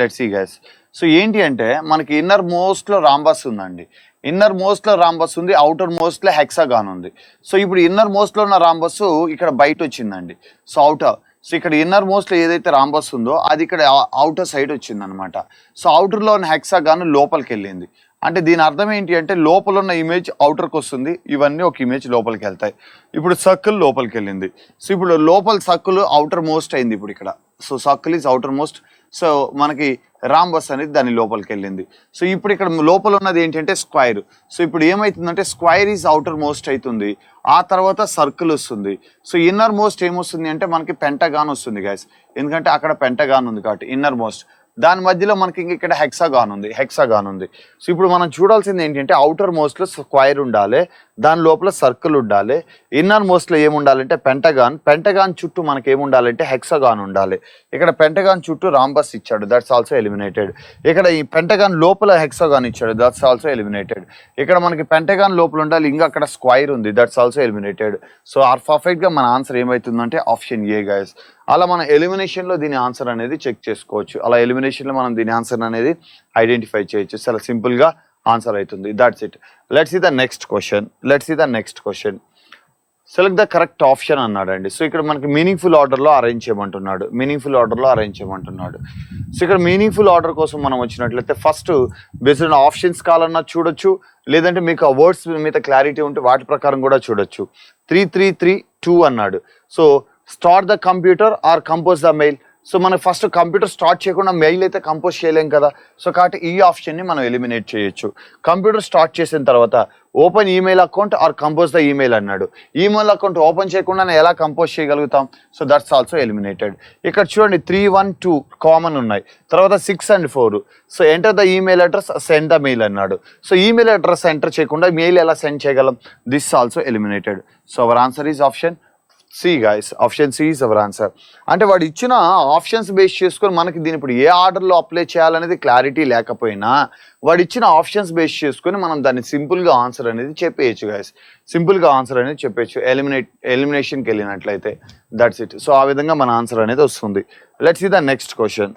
[SPEAKER 1] Let's see guys. సో ఏంటి అంటే మనకి ఇన్నర్ మోస్ట్లో రాంబస్ ఉందండి. ఇన్నర్ మోస్ట్లో రాంబస్ ఉంది, అవుటర్ మోస్ట్లో హెక్సాగాన్ ఉంది. సో ఇప్పుడు ఇన్నర్ మోస్ట్లో ఉన్న రాంబస్ ఇక్కడ బయట వచ్చిందండి. So outer. సో ఇక్కడ ఇన్నర్ మోస్ట్లో ఏదైతే రాంబస్ ఉందో అది ఇక్కడ అవుటర్ సైడ్ వచ్చింది అనమాట. సో అవుటర్లో ఉన్న హెక్సాగాన్ లోపలికి వెళ్ళింది. అంటే దీని అర్థం ఏంటి అంటే లోపల ఉన్న ఇమేజ్ అవుటర్కి వస్తుంది, ఇవన్నీ ఒక ఇమేజ్ లోపలికి వెళ్తాయి. ఇప్పుడు సర్కిల్ లోపలికి వెళ్ళింది. సో ఇప్పుడు లోపల సర్కిల్ అవుటర్ మోస్ట్ అయింది ఇప్పుడు ఇక్కడ. So circle is outer most. So మనకి రాంబస్ అనేది దాని లోపలికి వెళ్ళింది. సో ఇప్పుడు ఇక్కడ లోపల ఉన్నది ఏంటంటే స్క్వైర్. సో ఇప్పుడు ఏమవుతుందంటే స్క్వైర్ ఈజ్ అవుటర్ మోస్ట్ అవుతుంది. ఆ తర్వాత సర్కిల్ వస్తుంది. సో ఇన్నర్ మోస్ట్ ఏమొస్తుంది అంటే మనకి పెంటగాన్ వస్తుంది గైస్. ఎందుకంటే అక్కడ పెంటగాన్ ఉంది కాబట్టి ఇన్నర్ మోస్ట్. దాని మధ్యలో మనకి ఇక్కడ హెక్సాగాన్ ఉంది. సో ఇప్పుడు మనం చూడాల్సింది ఏంటంటే అవుటర్ మోస్ట్లో స్క్వైర్ ఉండాలి, దాని లోపల సర్కిల్ ఉండాలి. ఇన్నర్ మోస్ట్లో ఏముండాలంటే పెంటగాన్ చుట్టూ మనకి ఏముండాలంటే హెక్సాగాన్ ఉండాలి. ఇక్కడ పెంటగాన్ చుట్టూ రాంబస్ ఇచ్చాడు, దట్స్ ఆల్సో ఎలిమినేటెడ్. ఇక్కడ ఈ పెంటగాన్ లోపల హెక్సాగాన్ ఇచ్చాడు, దట్స్ ఆల్సో ఎలిమినేటెడ్. ఇక్కడ మనకి పెంటగాన్ లోపల ఉండాలి, ఇంకా అక్కడ స్క్వైర్ ఉంది, దట్స్ ఆల్సో ఎలిమినేటెడ్. సో పర్ఫెక్ట్గా మన ఆన్సర్ ఏమవుతుందంటే ఆప్షన్ ఏ గైస్. అలా మన ఎలిమినేషన్లో దీని ఆన్సర్ అనేది చెక్ చేసుకోవచ్చు. అలా ఎలిమినేషన్లో మనం దీని ఆన్సర్ అనేది ఐడెంటిఫై చేయొచ్చు. చాలా సింపుల్గా ఆన్సర్ అవుతుంది. That's it. Let's see the next question. Select the correct option అన్నాడండి. సో ఇక్కడ మనకి మీనింగ్ఫుల్ ఆర్డర్లో అరేంజ్ చేయమంటున్నాడు. సో ఇక్కడ మీనింగ్ఫుల్ ఆర్డర్ కోసం మనం వచ్చినట్లయితే ఫస్ట్ బేస్డ్ ఆన్ ఆప్షన్స్ కావాలన్నా చూడొచ్చు, లేదంటే మీకు ఆ వర్డ్స్ మీద క్లారిటీ ఉంటే వాటి ప్రకారం కూడా చూడొచ్చు. 3 3 3 2 అన్నాడు. So start the computer are compose the mail. So మనం ఫస్ట్ కంప్యూటర్ స్టార్ట్ చేయకుండా మెయిల్ అయితే కంపోజ్ చేయలేం కదా. సో కాబట్టి ఈ ఆప్షన్ని మనం ఎలిమినేట్ చేయొచ్చు. కంప్యూటర్ స్టార్ట్ చేసిన తర్వాత open email account or compose the email అన్నాడు. ఈమెయిల్ అకౌంట్ ఓపెన్ చేయకుండా ఎలా కంపోజ్ చేయగలుగుతాం? So that's also eliminated. ఇక్కడ చూడండి 3 1 2 కామన్ ఉన్నాయి. తర్వాత 6 and 4. So enter the email address, send the mail అన్నాడు. సో ఈమెయిల్ అడ్రస్ ఎంటర్ చేయకుండా మెయిల్ ఎలా సెండ్ చేయగలం? This also eliminated. So our answer is option C guys. Option C is our answer. అంటే వాడు ఇచ్చిన options base చేసుకొని మనకి దీని ఇప్పుడు ఏ ఆర్డర్లో అప్లై చేయాలనేది క్లారిటీ లేకపోయినా వాడు ఇచ్చిన ఆప్షన్స్ బేస్ చేసుకొని మనం దాన్ని సింపుల్గా ఆన్సర్ అనేది చెప్పేయచ్చు గైస్. ఎలిమినేషన్కి వెళ్ళినట్లయితే దట్స్ ఇట్. సో ఆ విధంగా మన ఆన్సర్ అనేది వస్తుంది. Let's see the next question.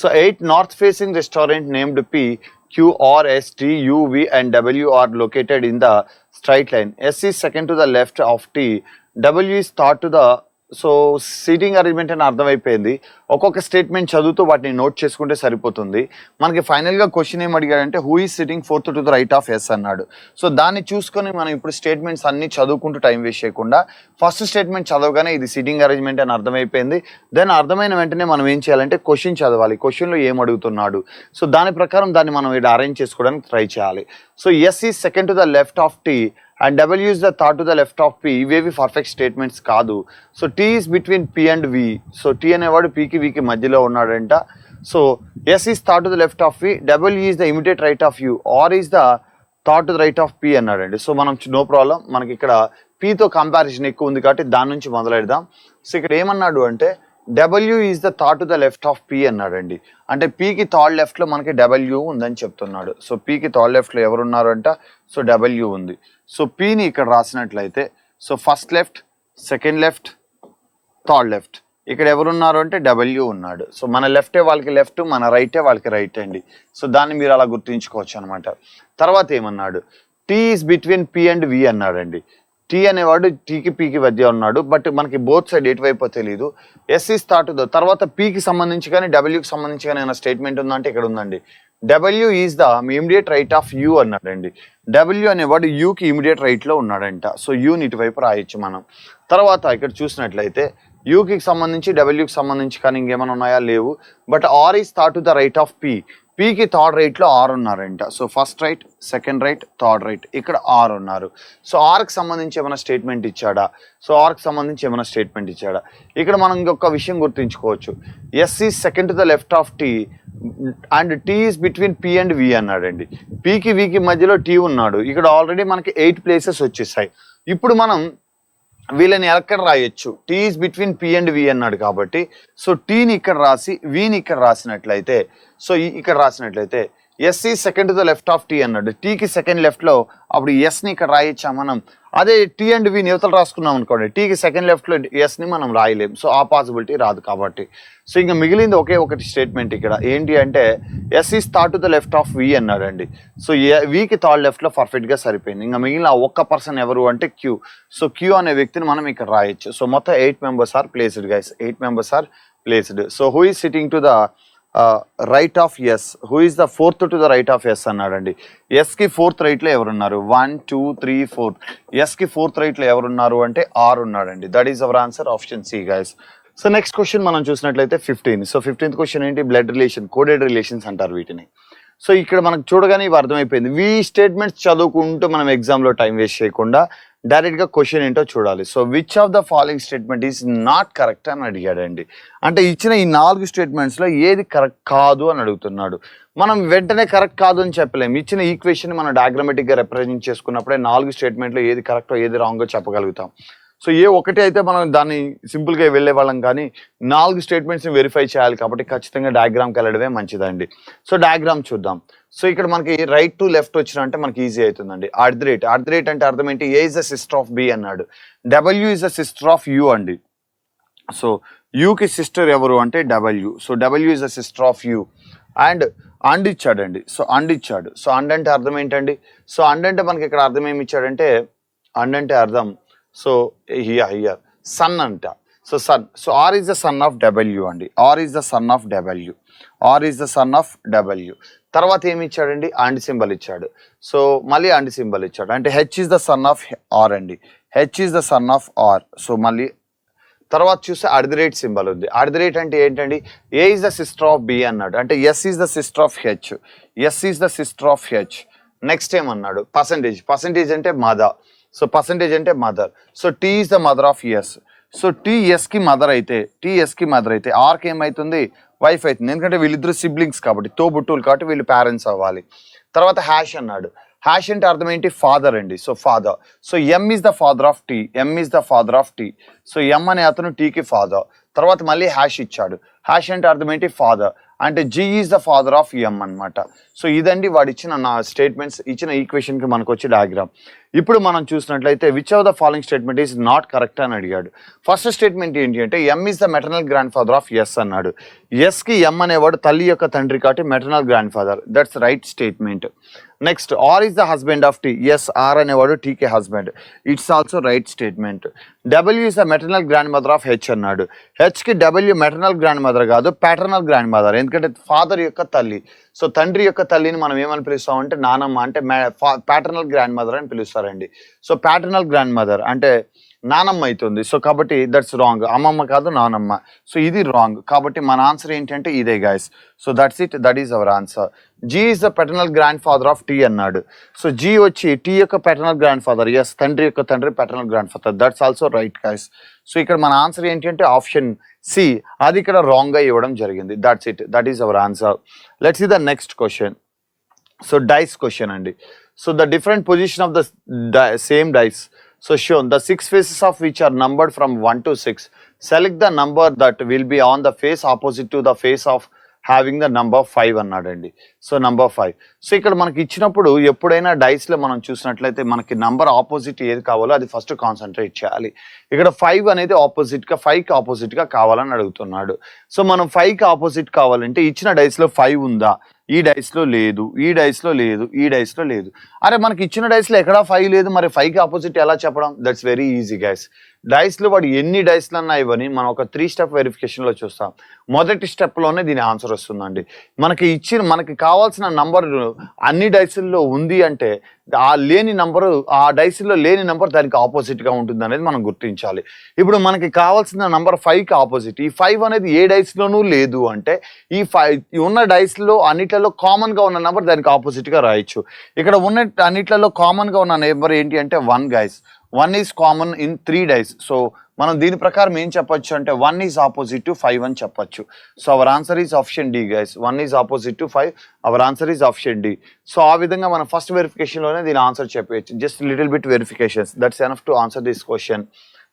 [SPEAKER 1] So 8 north facing restaurant named P, Q, R, S, T, U, V and W are located in the straight line. S is second to the left of T, W is third to the. So seating arrangement అని అర్థమైపోయింది. ఒక్కొక్క statement చదువుతూ వాటిని note చేసుకుంటే సరిపోతుంది. మనకి ఫైనల్గా question ఏం అడిగాడంటే who is sitting fourth to the right of S అన్నాడు. సో దాన్ని చూసుకొని మనం ఇప్పుడు స్టేట్మెంట్స్ అన్ని చదువుకుంటూ టైం వేస్ట్ చేయకుండా ఫస్ట్ స్టేట్మెంట్ చదవగానే ఇది సిట్టింగ్ అరేంజ్మెంట్ అని అర్థమైపోయింది. దెన్ అర్థమైన వెంటనే మనం ఏం చేయాలంటే క్వశ్చన్ చదవాలి, క్వశ్చన్లో ఏం అడుగుతున్నాడు. సో దాని ప్రకారం దాన్ని మనం ఇక్కడ అరేంజ్ చేసుకోవడానికి ట్రై చేయాలి. So S is second to the left of T and W is the third to the left of P. ఇవేవి పర్ఫెక్ట్ స్టేట్మెంట్స్ కాదు. So T is between P and V. So T అనేవాడు పీకి వికి మధ్యలో ఉన్నాడంట. So S is third to the left of V, W is the immediate right of U, R is the third to the right of P అన్నాడండి. So మనం no problem, మనకి ఇక్కడ పీతో comparison ఎక్కువ ఉంది కాబట్టి దాని నుంచి మొదలెడదాం. సో ఇక్కడ ఏమన్నాడు అంటే W is the thought to the left of P అన్నాడండి. అంటే పీకి థర్డ్ లెఫ్ట్లో మనకి డబ్ల్యూ ఉందని చెప్తున్నాడు. సో పీకి థర్డ్ లెఫ్ట్లో ఎవరు ఉన్నారు అంట, సో డబ్ల్యూ ఉంది. సో పీని ఇక్కడ రాసినట్లయితే so first left, second left, third left, ఇక్కడ ఎవరున్నారు అంటే డబ్ల్యూ ఉన్నాడు. సో మన లెఫ్టే వాళ్ళకి లెఫ్ట్, మన రైటే వాళ్ళకి రైట్ అండి. సో దాన్ని మీరు అలా గుర్తుంచుకోవచ్చు అనమాట. తర్వాత ఏమన్నాడు, T is between P and V అన్నాడండి. టీ అనేవాడు టీకి పీకి మధ్య ఉన్నాడు, బట్ మనకి బోత్ సైడ్ ఎటువైపో తెలియదు. ఎస్ ఈజ్ థాట్ ద తర్వాత పీకి సంబంధించి కానీ డబ్ల్యూకి సంబంధించి కానీ ఏమైనా స్టేట్మెంట్ ఉందంటే ఇక్కడ ఉందండి. W is the immediate right of you అన్నాడండి. డబ్ల్యూ అనేవాడు యూకి ఇమిడియట్ రైట్లో ఉన్నాడంట. సో యూని ఇటువైపు రాయొచ్చు మనం. తర్వాత ఇక్కడ చూసినట్లయితే యూకి సంబంధించి డబ్ల్యూకి సంబంధించి కానీ ఇంకేమైనా ఉన్నాయా, లేవు. బట్ ఆర్ ఈజ్ థాట్ to the right of P. పీకి థర్డ్ రైట్లో ఆర్ ఉన్నారంట. So first right, second right, third right, ఇక్కడ ఆర్ ఉన్నారు. సో ఆర్కి సంబంధించి ఏమైనా స్టేట్మెంట్ ఇచ్చాడా, సో ఆర్కి సంబంధించి ఏమైనా స్టేట్మెంట్ ఇచ్చాడా. ఇక్కడ మనం ఇంకొక విషయం గుర్తుంచుకోవచ్చు. S is second to the left of T and T is between P and V అన్నాడండి. పీకి వికి మధ్యలో టీ ఉన్నాడు. ఇక్కడ ఆల్రెడీ మనకి 8 ప్లేసెస్ వచ్చేసాయి. ఇప్పుడు మనం వీళ్ళని ఎక్కడ రాయొచ్చు, T is between P and V అన్నాడు కాబట్టి సో టీని ఇక్కడ రాసి వీని ఇక్కడ రాసినట్లయితే సో ఇక్కడ రాసినట్లయితే S is second to the left of T అన్నాడు. టీకి సెకండ్ లెఫ్ట్లో అప్పుడు ఎస్ని ఇక్కడ రాయొచ్చా మనం. అదే టీ అండ్ వి యువతలు రాసుకున్నాం అనుకోండి, టీకి సెకండ్ లెఫ్ట్లో ఎస్ని మనం రాయలేం. సో ఆ పాసిబిలిటీ రాదు కాబట్టి సో ఇంకా మిగిలింది ఒకే ఒకటి స్టేట్మెంట్ ఇక్కడ ఏంటి అంటే ఎస్ ఈస్ థాట్ to the left of V అన్నాడండి. సో వీకి థర్డ్ లెఫ్ట్లో పర్ఫెక్ట్గా సరిపోయింది. ఇంకా మిగిలిన ఒక్క పర్సన్ ఎవరు అంటే క్యూ. సో క్యూ అనే వ్యక్తిని మనం ఇక్కడ రాయొచ్చు. సో మొత్తం 8 members are placed guys, 8 members are placed. So who is sitting to the right of S, who is the fourth to the right of S అన్నాడండి. ఎస్కి ఫోర్త్ రైట్లో ఎవరున్నారు, 1 2 3 4. ఎస్కి ఫోర్త్ రైట్లో ఎవరున్నారు అంటే ఆర్ ఉన్నాడండి. That is our answer, option C guys. So next question మనం చూసినట్లయితే 15. So 15th question ఏంటి, blood relation, coded relations అంటారు వీటిని. సో ఇక్కడ మనకు చూడగానే ఇవి అర్థమైపోయింది. ఈ స్టేట్మెంట్స్ చదువుకుంటూ మనం ఎగ్జామ్లో టైం వేస్ట్ చేయకుండా డైరెక్ట్గా క్వశ్చన్ ఏంటో చూడాలి. So which of the following statement is not correct అని అడిగాడండి. అంటే ఇచ్చిన ఈ 4 స్టేట్మెంట్స్లో ఏది కరెక్ట్ కాదు అని అడుగుతున్నాడు. మనం వెంటనే కరెక్ట్ కాదు అని చెప్పలేము. ఇచ్చిన ఈక్వేషన్ మనం డయాగ్రమెటిక్గా రిప్రజెంట్ చేసుకున్నప్పుడే 4 స్టేట్మెంట్లో ఏది కరెక్టో ఏది రాంగో చెప్పగలుగుతాం. సో ఏ ఒకటి అయితే మనం దాన్ని సింపుల్గా వెళ్ళే వాళ్ళం, కానీ 4 స్టేట్మెంట్స్ని వెరిఫై చేయాలి కాబట్టి ఖచ్చితంగా డయాగ్రామ్కి వెళ్ళడమే మంచిదండి. సో డయాగ్రామ్ చూద్దాం. సో ఇక్కడ మనకి రైట్ టు లెఫ్ట్ వచ్చిన అంటే మనకి ఈజీ అవుతుందండి. అట్ ది రేట్ అంటే అర్థం ఏంటి, A is the sister of B అన్నాడు. W is the sister of U అండి. సో యూకి సిస్టర్ ఎవరు అంటే W. So W is the sister of U. And ఇచ్చాడండి. సో అండ్ ఇచ్చాడు. సో అండ్ అంటే అర్థం ఏంటండి, సో అండ్ అంటే మనకి ఇక్కడ అర్థం ఏమి ఇచ్చాడంటే అండ్ అంటే అర్థం సో హియర్ సన్ అంట. So son. So R is the son of W అండి. R is the son of W. R is the son of W. తర్వాత ఏమి ఇచ్చాడండి, అండ్ సింబల్ ఇచ్చాడు. సో మళ్ళీ అండ్ సింబల్ ఇచ్చాడు. అంటే H is the son of R అండి. H is the son of R. So మళ్ళీ తర్వాత చూస్తే అట్ ది రేట్ సింబల్ ఉంది. అట్ ది రేట్ అంటే ఏంటండి, ఏ is the sister of B అన్నాడు. అంటే S is the sister of H. S is the sister of H. Next ఏమన్నాడు, percentage. Percentage అంటే మదర్. సో పర్సంటేజ్ అంటే mother. So T is the mother of S. So T ఎస్కి మదర్ అయితే ఆర్కి ఏమవుతుంది, వైఫ్ అవుతుంది. ఎందుకంటే వీళ్ళిద్దరు సిబ్లింగ్స్ కాబట్టి, తోబుట్టువులు కాబట్టి వీళ్ళు పేరెంట్స్ అవ్వాలి. తర్వాత హ్యాష్ అన్నాడు. హ్యాష్ అంటే అర్థం ఏంటి, ఫాదర్ అండి. So father. So M is the father of T. M is the father of T. So M అనే అతను టీకి ఫాదర్. తర్వాత మళ్ళీ హ్యాష్ ఇచ్చాడు. హ్యాష్ అంటే అర్థం ఏంటి, ఫాదర్. అంటే G is the father of M అనమాట. సో ఇదండి వాడు ఇచ్చిన నా స్టేట్మెంట్స్, ఇచ్చిన ఈక్వేషన్కి మనకు వచ్చే డయాగ్రామ్. ఇప్పుడు మనం చూసినట్లయితే which of the following statement is not correct అని అడిగాడు. ఫస్ట్ స్టేట్మెంట్ ఏంటి అంటే M is the maternal grandfather of S అన్నాడు. ఎస్కి ఎమ్ అనేవాడు తల్లి యొక్క తండ్రి కాబట్టి maternal grandfather. That's right statement. Next R is the husband of T. Yes, R అనేవాడు టీకే husband. It's also right statement. W is the maternal grandmother of H అన్నాడు. హెచ్కి డబ్ల్యూ మెటర్నల్ గ్రాండ్ మదర్ కాదు, paternal grand mother. ఎందుకంటే father యొక్క తల్లి. So తండ్రి యొక్క తల్లిని మనం ఏమని పిలుస్తామంటే నానమ్మ. అంటే ప్యాటర్నల్ గ్రాండ్ మదర్ అని పిలుస్తారండి. సో ప్యాటర్నల్ గ్రాండ్ మదర్ అంటే నానమ్మ అవుతుంది. సో కాబట్టి దట్స్ రాంగ్. అమ్మమ్మ కాదు, నానమ్మ. సో ఇది రాంగ్. కాబట్టి మన ఆన్సర్ ఏంటంటే ఇదే guys. So that's it, that is our answer. G is the paternal grandfather of T అన్నాడు. సో జీ వచ్చి టీ యొక్క పెటర్నల్ గ్రాండ్ ఫాదర్. ఎస్, తండ్రి యొక్క తండ్రి paternal grandfather. That's also right guys. So ఇక్కడ మన answer ఏంటంటే option C. అది ఇక్కడ రాంగ్గా ఇవ్వడం జరిగింది. That's it, that is our answer. Let's see the next question. So dice question అండి. So the different position of the same dice. So shown the 6 faces of which are numbered from 1 to 6. Select the number that will be on the face opposite to the face of having the number 5 అన్నాడండి. So number 5. So ఇక్కడ మనకి ఇచ్చినప్పుడు ఎప్పుడైనా డైస్లో మనం చూసినట్లయితే మనకి number opposite ఏది కావాలో అది ఫస్ట్ కాన్సన్ట్రేట్ చేయాలి. ఇక్కడ 5 అనేది ఆపోజిట్గా 5కి ఆపోజిట్గా కావాలని అడుగుతున్నాడు. సో మనం 5కి ఆపోజిట్ కావాలంటే ఇచ్చిన డైస్లో 5 ఉందా, ఈ డైస్లో లేదు, ఈ డైస్లో లేదు, ఈ డైస్లో లేదు. అరే మనకి ఇచ్చిన డైస్లో ఎక్కడా 5 లేదు, మరి 5కి ఆపోజిట్ ఎలా చెప్పడం? That's very easy guys. డైస్లో వాడు ఎన్ని డైస్లు అన్నా ఇవ్వని మనం ఒక 3 స్టెప్ వెరిఫికేషన్లో చూస్తాం. మొదటి స్టెప్లోనే దీని ఆన్సర్ వస్తుందండి. మనకి కావాల్సిన నంబర్ అన్ని డైస్ల్లో ఉంది అంటే ఆ లేని నంబరు, ఆ డైస్లో లేని నంబర్ దానికి ఆపోజిట్గా ఉంటుంది అనేది మనం గుర్తించాలి. ఇప్పుడు మనకి కావాల్సిన నంబర్ 5కి ఆపోజిట్. ఈ 5 అనేది ఏ డైస్లోనూ లేదు అంటే ఈ 5 ఉన్న డైస్లో అన్నిట్లలో కామన్గా ఉన్న నెంబర్ దానికి ఆపోజిట్గా రాయొచ్చు. ఇక్కడ ఉన్న అన్నిట్లలో కామన్గా ఉన్న నెంబర్ ఏంటి అంటే 1 guys. 1 is common in 3 dice. So మనం దీని ప్రకారం ఏం చెప్పొచ్చు అంటే 1 ఈజ్ ఆపోజిట్ టు 5 అని చెప్పొచ్చు. So our answer is option D guys. 1 is opposite to 5. Our answer is option D. So ఆ విధంగా మనం ఫస్ట్ వెరిఫికేషన్లోనే దీని ఆన్సర్ చెప్పవచ్చు. Just little bit verifications, that's enough to answer this question.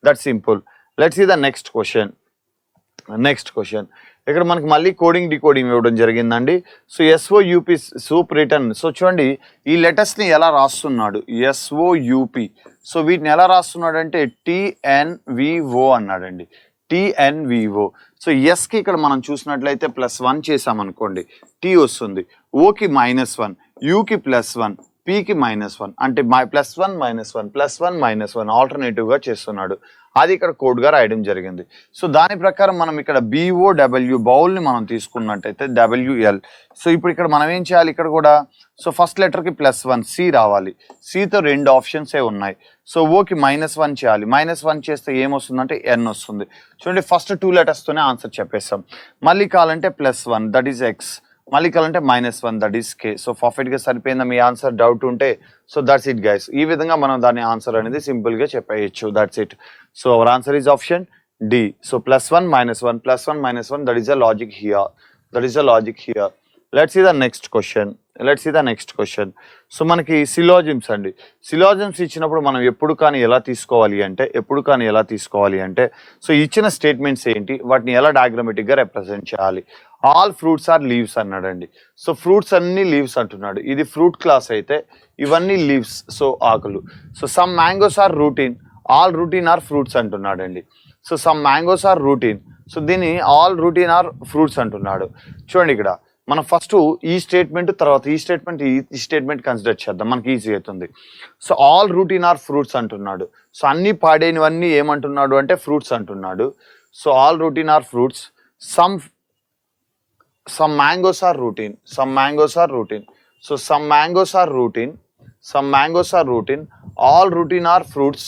[SPEAKER 1] That's simple. Let's see the next question. ఇక్కడ మనకి మళ్ళీ coding decoding ఇవ్వడం జరిగిందండి. So SOUP soup written. So చూడండి ఈ లెటర్స్ని ఎలా రాస్తున్నాడు. SOUP. సో వీటిని ఎలా రాస్తున్నాడు అంటే TNVO అన్నాడండి. TNVO. సో ఎస్కి ఇక్కడ మనం చూసినట్లయితే +1 చేసామనుకోండి, T వస్తుంది. ఓకి -1, యూకి +1, పీకి -1 అంటే +1 -1 +1 -1 ఆల్టర్నేటివ్గా చేస్తున్నాడు. అది ఇక్కడ కోడ్గా రాయడం జరిగింది. సో దాని ప్రకారం మనం ఇక్కడ BOW బౌల్ని మనం తీసుకున్నట్టయితే WL. సో ఇప్పుడు ఇక్కడ మనం ఏం చేయాలి, ఇక్కడ కూడా సో ఫస్ట్ లెటర్కి +1 C రావాలి. Cతో 2 ఆప్షన్సే ఉన్నాయి. సో ఓకి -1 చేయాలి. -1 చేస్తే ఏమొస్తుందంటే N వస్తుంది. చూడండి ఫస్ట్ 2 లెటర్స్తోనే ఆన్సర్ చెప్పేస్తాం. మళ్ళీ కావాలంటే +1 దట్ ఈస్ X, మళ్ళీ కావాలంటే -1 దట్ ఈస్ K. సో పర్ఫెక్ట్గా సరిపోయిందా మీ ఆన్సర్? డౌట్ ఉంటే సో దట్స్ ఇట్ గైస్. ఈ విధంగా మనం దాని ఆన్సర్ అనేది సింపుల్గా చెప్పేయచ్చు. That's it. So our answer is option D. So +1 -1 +1 -1 that is the logic here. Let's see the next question. So మనకి సిలాజిమ్స్ అండి. సిలాజిమ్స్ ఇచ్చినప్పుడు మనం ఎప్పుడు కానీ ఎలా తీసుకోవాలి అంటే సో ఇచ్చిన స్టేట్మెంట్స్ ఏంటి, వాటిని ఎలా డయాగ్రమెటిక్గా రిప్రజెంట్ చేయాలి. ఆల్ ఫ్రూట్స్ ఆర్ లీవ్స్ అన్నాడండి. సో ఫ్రూట్స్ అన్ని లీవ్స్ అంటున్నాడు. ఇది ఫ్రూట్ క్లాస్ అయితే ఇవన్నీ లీవ్స్, సో ఆకులు. So some mangoes are routine, all routine are fruits అంటున్నాడండి. So some mangoes are routine, so దీన్ని ఆల్ రూటీన్ ఆర్ ఫ్రూట్స్ అంటున్నాడు. చూడండి ఇక్కడ మనం ఫస్ట్ ఈ స్టేట్మెంట్ తర్వాత ఈ స్టేట్మెంట్ కన్సిడర్ చేద్దాం, మనకి ఈజీ అవుతుంది. So all routine are fruits అంటున్నాడు. సో అన్ని పాడైనవన్నీ ఏమంటున్నాడు అంటే ఫ్రూట్స్ అంటున్నాడు. So all routine are fruits. some mangoes are routine. So some mangoes are routine. All routine are fruits.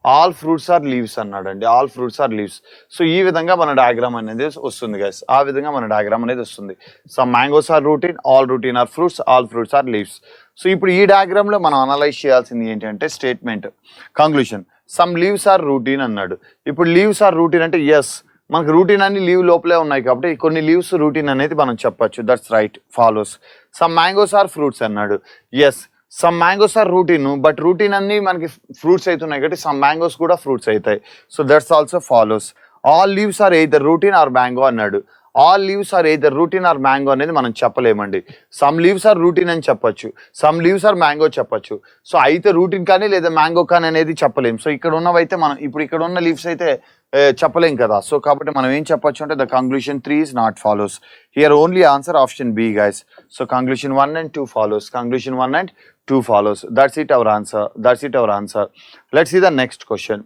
[SPEAKER 1] All fruits are leaves అన్నాడండి. All fruits are leaves. So ఈ విధంగా మన డయాగ్రామ్ అనేది వస్తుంది గైస్. ఆ విధంగా మన డయాగ్రామ్ అనేది వస్తుంది. Some mangoes are routine, all routine are fruits, all fruits are leaves. So ఇప్పుడు ఈ డయాగ్రామ్లో మనం అనలైజ్ చేయాల్సింది ఏంటంటే statement conclusion. Some leaves are routine అన్నాడు. ఇప్పుడు లీవ్స్ ఆర్ రూటీన్ అంటే ఎస్, మనకు రూటీన్ అన్ని లీవ్ లోపలే ఉన్నాయి కాబట్టి కొన్ని లీవ్స్ రూటీన్ అనేది మనం చెప్పచ్చు. That's right, follows. Some mangoes are fruits అన్నాడు. Yes, some mangoes are routine, but routine అన్ని మనకి ఫ్రూట్స్ అవుతున్నాయి కాబట్టి సమ్ మ్యాంగోస్ కూడా ఫ్రూట్స్ అవుతాయి. So that's also follows. All leaves are either routine or mango అన్నాడు. All leaves are either routine or mango అనేది మనం చెప్పలేమండి. సమ్ లీవ్స్ ఆర్ రూటీన్ అని చెప్పొచ్చు, సమ్ లీవ్స్ ఆర్ మ్యాంగో చెప్పొచ్చు. సో అయితే రూటీన్ కానీ లేదా మ్యాంగో కానీ అనేది చెప్పలేము. సో ఇక్కడ ఉన్నవైతే మనం ఇప్పుడు ఇక్కడ ఉన్న లీవ్స్ అయితే చెప్పలేం కదా. సో కాబట్టి మనం ఏం చెప్పొచ్చు అంటే the conclusion 3 is not follows. Here only answer option B guys. So conclusion 1 and 2 follows. That's it our answer. Let's see the next question.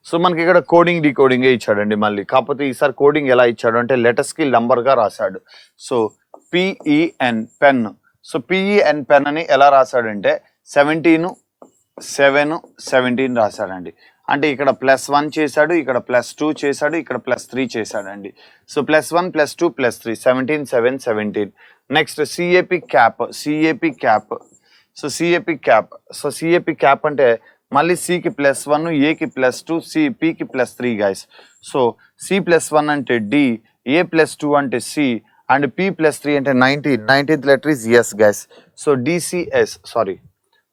[SPEAKER 1] So మనకి ఇక్కడ కోడింగ్ డీకోడింగే ఇచ్చాడండి మళ్ళీ. కాకపోతే ఈసారి కోడింగ్ ఎలా ఇచ్చాడు అంటే లెటర్స్కి నంబర్గా రాశాడు. So PEN pen. So PEN pen అని ఎలా రాశాడంటే 17 7 17 రాశాడండి. అంటే ఇక్కడ +1 చేశాడు, ఇక్కడ +2 చేశాడు, ఇక్కడ +3 చేశాడండి. So +1 +2 +3 17 7 17. Next CAP cap. So CAP cap అంటే మళ్ళీ Cకి +1, Aకి +2, Pకి +3 గైస్. సో C+1 అంటే D, A+2 అంటే C అండ్ P+3 అంటే 19th letter is S guys. So DCS, sorry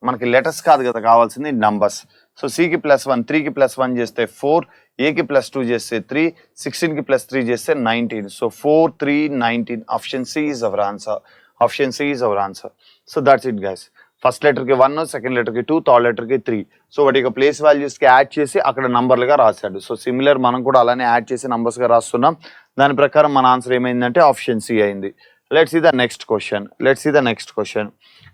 [SPEAKER 1] మనకి లెటర్స్ కాదు కదా కావాల్సింది, నంబర్స్. సో సికి +1, 3కి +1 చేస్తే 4, ఏకి +2 చేస్తే 3, 16కి +3 చేస్తే 19. So 4, 3, 19. Option C is our answer. Option C is our answer. So that's it guys. First లెటర్కి 1, సెకండ్ లెటర్కి 2, థర్డ్ లెటర్కి 3. సో వాటి యొక్క ప్లేస్ వాల్యూస్కి యాడ్ చేసి అక్కడ నంబర్లుగా రాశాడు. సో సిమిలర్ మనం కూడా అలానే యాడ్ చేసి నంబర్స్గా రాస్తున్నాం. దాని ప్రకారం మన ఆన్సర్ ఏమైందంటే ఆప్షన్ సి అయింది. Let's see the next question.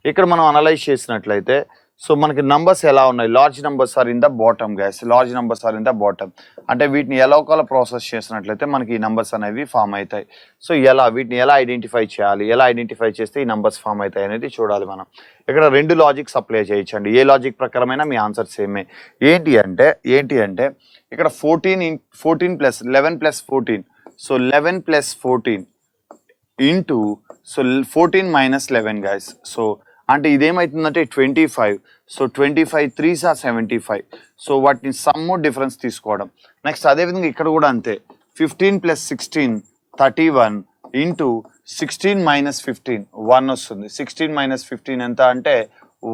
[SPEAKER 1] ఇక్కడ మనం అనలైజ్ చేసినట్లయితే సో మనకి నంబర్స్ ఎలా ఉన్నాయి, large numbers are in the bottom guys. Large numbers are in the bottom అంటే వీటిని ఎలా ఒకలా ప్రాసెస్ చేసినట్లయితే మనకి ఈ నంబర్స్ అనేవి ఫామ్ అవుతాయి. సో వీటిని ఎలా ఐడెంటిఫై చేయాలి, ఎలా ఐడెంటిఫై చేస్తే ఈ నంబర్స్ ఫామ్ అవుతాయి అనేది చూడాలి మనం. ఇక్కడ 2 లాజిక్స్ అప్లై చేయొచ్చండి. ఏ లాజిక్ ప్రకారమైనా మీ ఆన్సర్ సేమే. ఏంటి అంటే ఇక్కడ 14 plus 11 plus 14. So 11 plus 14 into 14 minus 11 guys. So అంటే ఇదేమవుతుందంటే 25. So 25 3s are 75. సో వాటిని సమ్ డిఫరెన్స్ తీసుకోవడం. నెక్స్ట్ అదేవిధంగా ఇక్కడ కూడా అంతే. 15 ప్లస్ 16 31 ఇంటూ 16 మైనస్ 15 1 వస్తుంది. 16 మైనస్ 15 ఎంత అంటే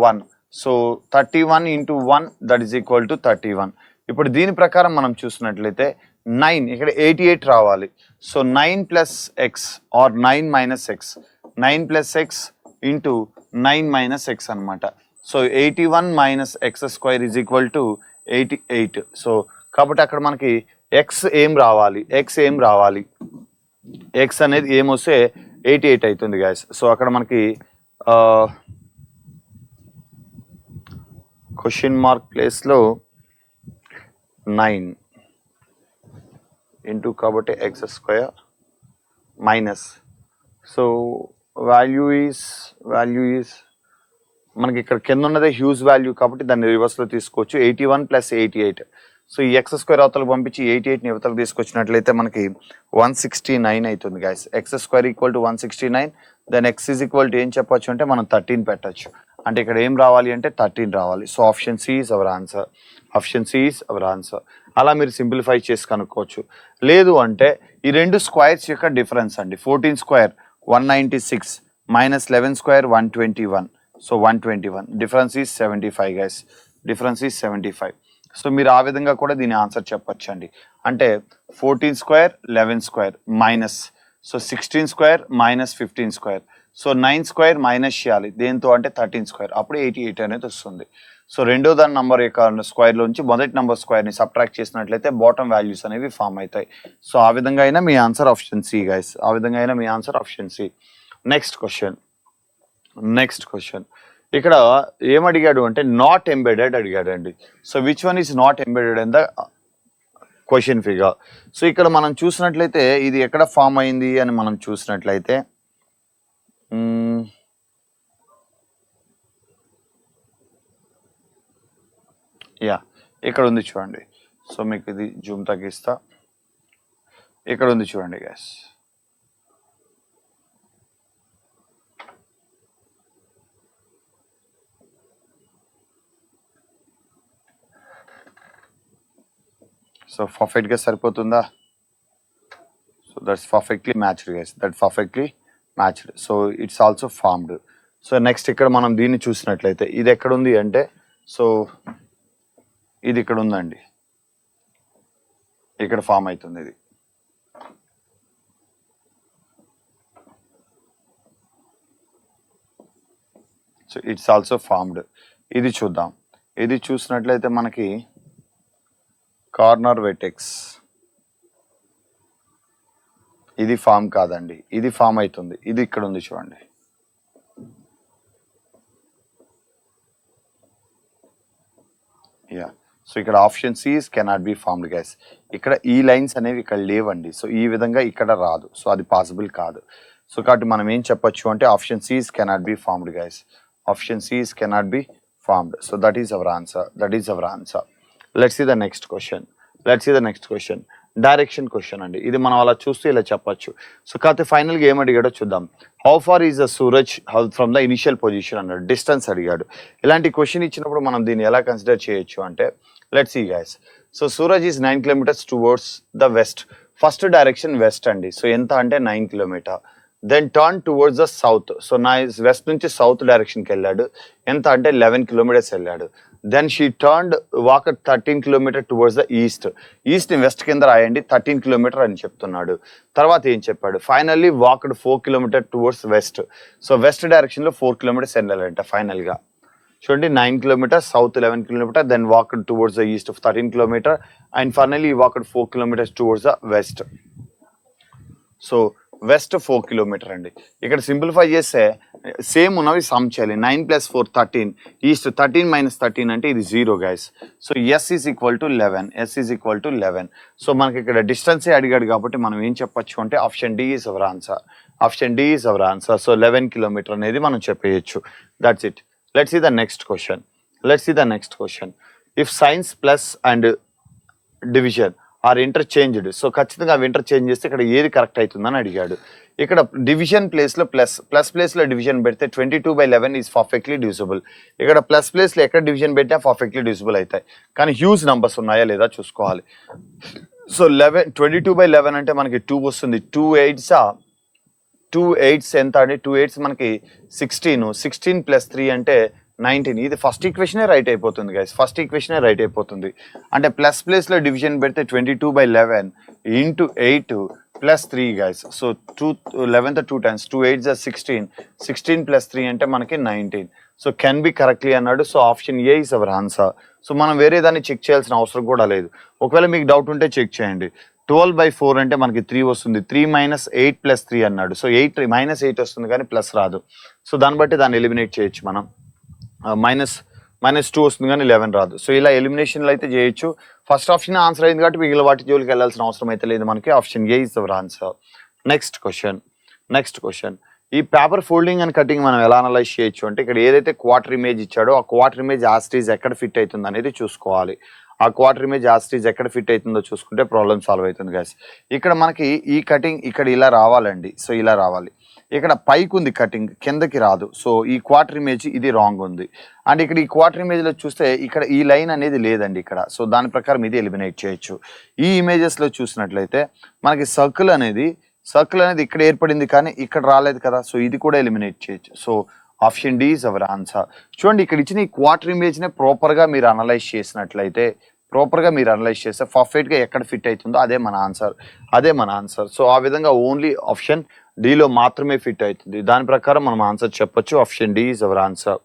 [SPEAKER 1] 1. So 31 into 1 that is equal to 31. ఇప్పుడు దీని ప్రకారం మనం చూసినట్లయితే 9 ఇక్కడ 88 రావాలి. So 9 plus x or 9 minus x. 9 plus x into 9 minus x అనమాట. So 81 minus x square is equal to 88. So కాబట్టి అక్కడ మనకి ఎక్స్ ఏం రావాలి, ఎక్స్ అనేది ఏమొస్తే 88 అవుతుంది గాయస్. సో అక్కడ మనకి క్వశ్చన్ మార్క్ ప్లేస్లో 9 ఇంటూ కాబట్టి X square minus. So value is మనకి ఇక్కడ కింద ఉన్నదే హ్యూజ్ వాల్యూ కాబట్టి దాన్ని రివర్స్లో తీసుకోవచ్చు. 81 ప్లస్ 88. సో ఈ ఎక్స్ స్క్వేర్ అవతలకు పంపించి 88ని అవతలకు తీసుకొచ్చినట్లయితే మనకి 169 అవుతుంది guys. X square equal to 169. Then X is equal to ఏం చెప్పొచ్చు అంటే మనం 13 పెట్టచ్చు. అంటే ఇక్కడ ఏం రావాలి అంటే 13 రావాలి. So option C is our answer. అలా మీరు సింప్లిఫై చేసి కనుక్కోవచ్చు. లేదు అంటే ఈ 2 స్క్వేర్స్ యొక్క డిఫరెన్స్ అండి. 14 square 196 minus 11 square 121. So 121 difference is 75 guys. Difference is 75. So మీరు ఆ విధంగా కూడా దీని ఆన్సర్ చెప్పొచ్చండి. అంటే 14 square 11 square minus. So 16 square minus 15 square. So 9 square minus చేయాలి దేంతో అంటే 13 స్క్వేర్. అప్పుడు 88 అనేది వస్తుంది. సో రెండో దాని నంబర్ యొక్క స్క్వేర్లోంచి మొదటి నంబర్ స్క్వేర్ని సబ్ట్రాక్ట్ చేసినట్లయితే బాటమ్ వాల్యూస్ అనేవి ఫామ్ అవుతాయి. సో ఆ విధంగా అయినా మీ answer option C guys. Next question ఇక్కడ ఏమడిగాడు అంటే నాట్ ఎంబెడెడ్ అడిగాడు అండి. So which one is not embedded in the question figure. So ఇక్కడ మనం చూసినట్లయితే ఇది ఎక్కడ ఫామ్ అయింది అని మనం చూసినట్లయితే ఇక్కడ ఉంది చూడండి. సో మీకు ఇది జూమ్ తగ్గిస్తా. ఇక్కడ ఉంది చూడండి గ్యాస్. సో పర్ఫెక్ట్గా సరిపోతుందా? So that's perfectly matched guys. So it's also formed. So next ఇక్కడ మనం దీన్ని చూసినట్లయితే ఇది ఎక్కడ ఉంది అంటే సో ఇది ఇక్కడ ఉందండి. ఇక్కడ ఫామ్ అవుతుంది ఇది. So it's also formed. ఇది చూద్దాం. ఇది చూసినట్లయితే మనకి కార్నర్ వెటెక్స్ ఇది ఫామ్ కాదండి, ఇది ఫామ్ అవుతుంది. ఇది ఇక్కడ ఉంది చూడండి. సో ఇక్కడ option C's cannot be formed guys. ఇక్కడ ఈ లైన్స్ అనేవి ఇక్కడ లేవండి. సో ఈ విధంగా ఇక్కడ రాదు. సో అది పాసిబుల్ కాదు. సో కాబట్టి మనం ఏం చెప్పొచ్చు అంటే option C's cannot be formed guys. Option C's cannot be formed. So that is our answer. Let's see the next question. Direction question అండి. ఇది మనం అలా చూస్తూ ఇలా చెప్పొచ్చు. సో కాకపోతే ఫైనల్గా ఏం అడిగాడో చూద్దాం. How far is the Suraj from the initial position అన్నాడు. డిస్టెన్స్ అడిగాడు. ఇలాంటి క్వశ్చన్ ఇచ్చినప్పుడు మనం దీన్ని ఎలా కన్సిడర్ చేయొచ్చు అంటే let's see guys. So Suraj is 9 kilometers towards the west. First direction west అండి. సో ఎంత అంటే 9 kilometers. Then turn towards the south. So నా వెస్ట్ నుంచి సౌత్ డైరెక్షన్కి వెళ్ళాడు. ఎంత అంటే 11 కిలోమీటర్స్ వెళ్ళాడు. Then she turned walk 13 kilometre towards the east. East ని వెస్ట్ కింద రాయండి, 13 కిలోమీటర్ అని చెప్తున్నాడు. తర్వాత ఏం చెప్పాడు, finally walked 4 kilometre towards west. So west direction లో 4 కిలోమీటర్స్ వెళ్ళాలంట ఫైనల్ గా. చూడండి 9 kilometre, south 11 kilometre, then walked towards the east 13 kilometre and finally walked 4 kilometres towards the west. So west 4 kilometre అండి. ఇక్కడ సింప్లిఫై చేస్తే సేమ్ ఉన్నవి some చేయాలి. 9 + 4 13, east 13 - 13 అంటే ఇది 0 guys. So S is equal to 11. So మనకి ఇక్కడ డిస్టెన్సే అడిగాడు కాబట్టి మనం ఏం చెప్పొచ్చు అంటే option D is our answer. So 11 kilometre అనేది మనం చెప్పేయచ్చు. That's it. Let's see the next question. If signs plus and division are interchanged, so ఖచ్చితంగా అవి ఇంటర్చేంజ్ చేస్తే ఇక్కడ ఏది కరెక్ట్ అవుతుందని అడిగాడు. ఇక్కడ డివిజన్ ప్లేస్లో ప్లస్ ప్లేస్లో డివిజన్ పెడితే 22/11 ఈజ్ పర్ఫెక్ట్లీ డివిజిబుల్. ఇక్కడ ప్లస్ ప్లేస్లో ఎక్కడ డివిజన్ పెట్టినా పర్ఫెక్ట్లీ డివిజిబుల్ అవుతాయి. కానీ హ్యూజ్ నంబర్స్ ఉన్నాయా లేదా చూసుకోవాలి. సో 22/11 అంటే మనకి 2 వస్తుంది. 2 8s ఎంత అండి? 2 8s మనకి 16. 16 + 3 అంటే 19. ఇది ఫస్ట్ ఈక్వేషనే రైట్ అయిపోతుంది గైస్. అంటే ప్లస్ ప్లేస్లో డివిజన్ పెడితే 22/11 × 8 + 3 guys. So 11th 2 times, 2 8s are 16. 16 + 3 అంటే మనకి 19. సో కెన్ బి కరెక్ట్లీ అన్నాడు. So option A is our answer. So మనం వేరే దాన్ని చెక్ చేయాల్సిన అవసరం కూడా లేదు. ఒకవేళ మీకు డౌట్ ఉంటే చెక్ చేయండి. 12/4 అంటే మనకి 3 వస్తుంది. 3 - 8 + 3 అన్నాడు. సో -8 వస్తుంది కానీ ప్లస్ రాదు. సో దాన్ని బట్టి దాన్ని ఎలిమినేట్ చేయొచ్చు మనం. -2 వస్తుంది కానీ 11 రాదు. సో ఇలా ఎలిమినేషన్లు అయితే చేయొచ్చు. ఫస్ట్ ఆప్షన్ ఆన్సర్ అయింది కాబట్టి మిగిలిన వాటి జోలికి వెళ్ళాల్సిన అవసరం అయితే లేదు మనకి. Option A is our answer. Next question. ఈ పేపర్ ఫోల్డింగ్ అండ్ కటింగ్ మనం ఎలా అనలైజ్ చేయొచ్చు అంటే ఇక్కడ ఏదైతే క్వార్టర్ ఇమేజ్ ఇచ్చాడో ఆ క్వార్టర్ ఇమేజ్ యాస్టీజ్ ఎక్కడ ఫిట్ అవుతుంది అనేది చూసుకోవాలి. ఆ క్వార్టర్ ఇమేజ్ యాస్టీజ్ ఎక్కడ ఫిట్ అవుతుందో చూసుకుంటే ప్రాబ్లమ్ సాల్వ్ అవుతుంది గైస్. ఇక్కడ మనకి ఈ కటింగ్ ఇక్కడ ఇలా రావాలండి. సో ఇలా రావాలి. ఇక్కడ పైకి ఉంది కటింగ్, కిందకి రాదు. సో ఈ క్వార్టర్ ఇమేజ్ ఇది రాంగ్ ఉంది. అండ్ ఇక్కడ ఈ క్వార్టర్ ఇమేజ్లో చూస్తే ఇక్కడ ఈ లైన్ అనేది లేదండి ఇక్కడ. సో దాని ప్రకారం ఇది ఎలిమినేట్ చేయొచ్చు. ఈ ఇమేజెస్లో చూసినట్లయితే మనకి సర్కిల్ అనేది ఇక్కడ ఏర్పడింది కానీ ఇక్కడ రాలేదు కదా. సో ఇది కూడా ఎలిమినేట్ చేయొచ్చు. So option D is our answer. చూడండి ఇక్కడ ఇచ్చిన ఈ క్వార్టర్ ఇమేజ్నే ప్రాపర్గా మీరు అనలైజ్ చేసినట్లయితే పర్ఫెక్ట్గా ఎక్కడ ఫిట్ అవుతుందో అదే మన ఆన్సర్. సో ఆ విధంగా ఓన్లీ ఆప్షన్ డిలో మాత్రమే ఫిట్ అవుతుంది. దాని ప్రకారం మనం ఆన్సర్ చెప్పొచ్చు. Option D is our answer.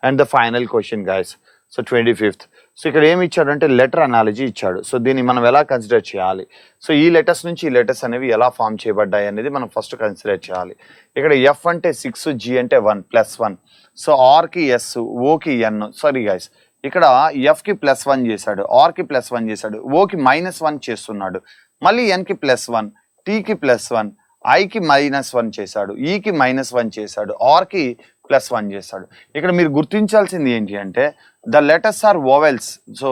[SPEAKER 1] And the final question guys. So 25th. So ఇక్కడ ఏమి ఇచ్చాడంటే లెటర్ అనాలజీ ఇచ్చాడు. సో దీన్ని మనం ఎలా కన్సిడర్ చేయాలి, సో ఈ లెటర్స్ నుంచి ఈ లెటర్స్ అనేవి ఎలా ఫామ్ చేయబడ్డాయి అనేది మనం ఫస్ట్ కన్సిడర్ చేయాలి. ఇక్కడ ఎఫ్ అంటే 6, జి అంటే 1 +1. సో ఆర్కి ఎస్, ఓకి ఎన్. సారీ గైస్, ఇక్కడ ఎఫ్కి +1 చేశాడు, ఆర్కి +1 చేశాడు, ఓకి -1 చేస్తున్నాడు, మళ్ళీ ఎన్కి +1, టీకి +1, ఐకి -1 చేశాడు, ఈకి -1 చేశాడు, ఆర్కి +1 చేశాడు. ఇక్కడ మీరు గుర్తించాల్సింది ఏంటి అంటే the letters are vowels. So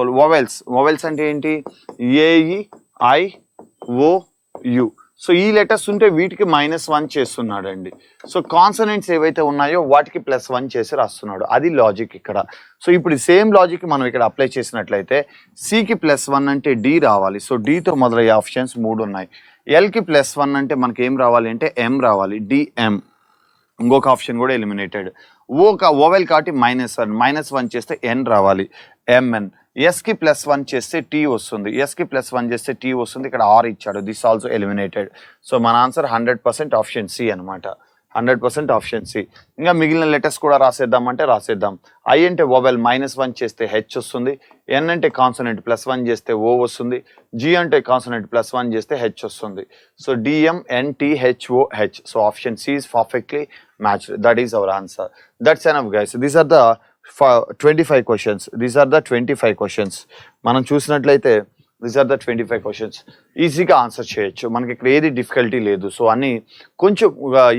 [SPEAKER 1] vowels అంటే ఏంటి? A E, I, O, U. So ఈ లెటర్స్ ఉంటే వీటికి -1 చేస్తున్నాడు అండి. సో కాన్సనెంట్స్ ఏవైతే ఉన్నాయో వాటికి +1 చేసి రాస్తున్నాడు. అది లాజిక్ ఇక్కడ. సో ఇప్పుడు సేమ్ లాజిక్ మనం ఇక్కడ అప్లై చేసినట్లయితే సికి +1 అంటే డి రావాలి. సో డితో మొదలయ్యే ఆప్షన్స్ 3 ఉన్నాయి. ఎల్కి +1 అంటే మనకి ఏం రావాలి అంటే ఎం రావాలి, డిఎం. ఇంకొక ఆప్షన్ కూడా ఎలిమినేటెడ్. ఓవెల్ కాబట్టి -1 చేస్తే ఎన్ రావాలి, ఎంఎన్. ఎస్కి +1 చేస్తే టీ వస్తుంది, ఇక్కడ ఆర్ ఇచ్చాడు, దిస్ ఆల్సో ఎలిమినేటెడ్. సో మన ఆన్సర్ 100% ఆప్షన్ సి అనమాట. 100% ఆప్షన్ సి. ఇంకా మిగిలిన లెటర్స్ కూడా రాసేద్దామంటే రాసేద్దాం. ఐ అంటే వోవెల్ -1 చేస్తే హెచ్ వస్తుంది, ఎన్ అంటే కాన్సనెంట్ +1 చేస్తే ఓ వస్తుంది, జి అంటే కాన్సనెంట్ +1 చేస్తే హెచ్ వస్తుంది. So DM NT HO H. So option C is perfectly matched. That is our answer. That's enough guys. These are the 25 questions. మనం చూసినట్లయితే దీస్ ఆర్ ద 25 questions. ఈజీగా ఆన్సర్ చేయొచ్చు, మనకి ఇక్కడ ఏది డిఫికల్టీ లేదు. సో అన్ని కొంచెం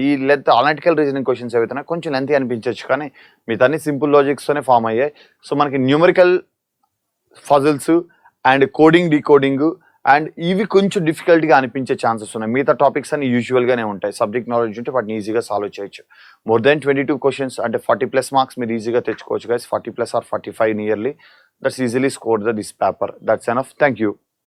[SPEAKER 1] ఈ లెంత్ అనలిటికల్ రీజనింగ్ క్వశ్చన్స్ ఏవైతే కొంచెం లెంతీ అనిపించవచ్చు, కానీ మిగతా అన్ని సింపుల్ లాజిక్స్తోనే ఫామ్ అయ్యాయి. సో మనకి numerical puzzles and coding, decoding and ఇవి కొంచెం డిఫికల్ట్గా అనిపించే ఛాన్సెస్ ఉన్నాయి. మిగతా టాపిక్స్ అన్ని యూజువల్గానే ఉంటాయి. సబ్జెక్ట్ నాలెడ్జ్ ఉంటే వాటిని ఈజీగా సాల్వ్ చేయొచ్చు. మోర్ దెన్ 22 questions అంటే 40+ మార్క్స్ మీరు ఈజీగా తెచ్చుకోవచ్చు guys. 40+ or 45 nearly. That's easily scored this paper. That's enough. Thank you.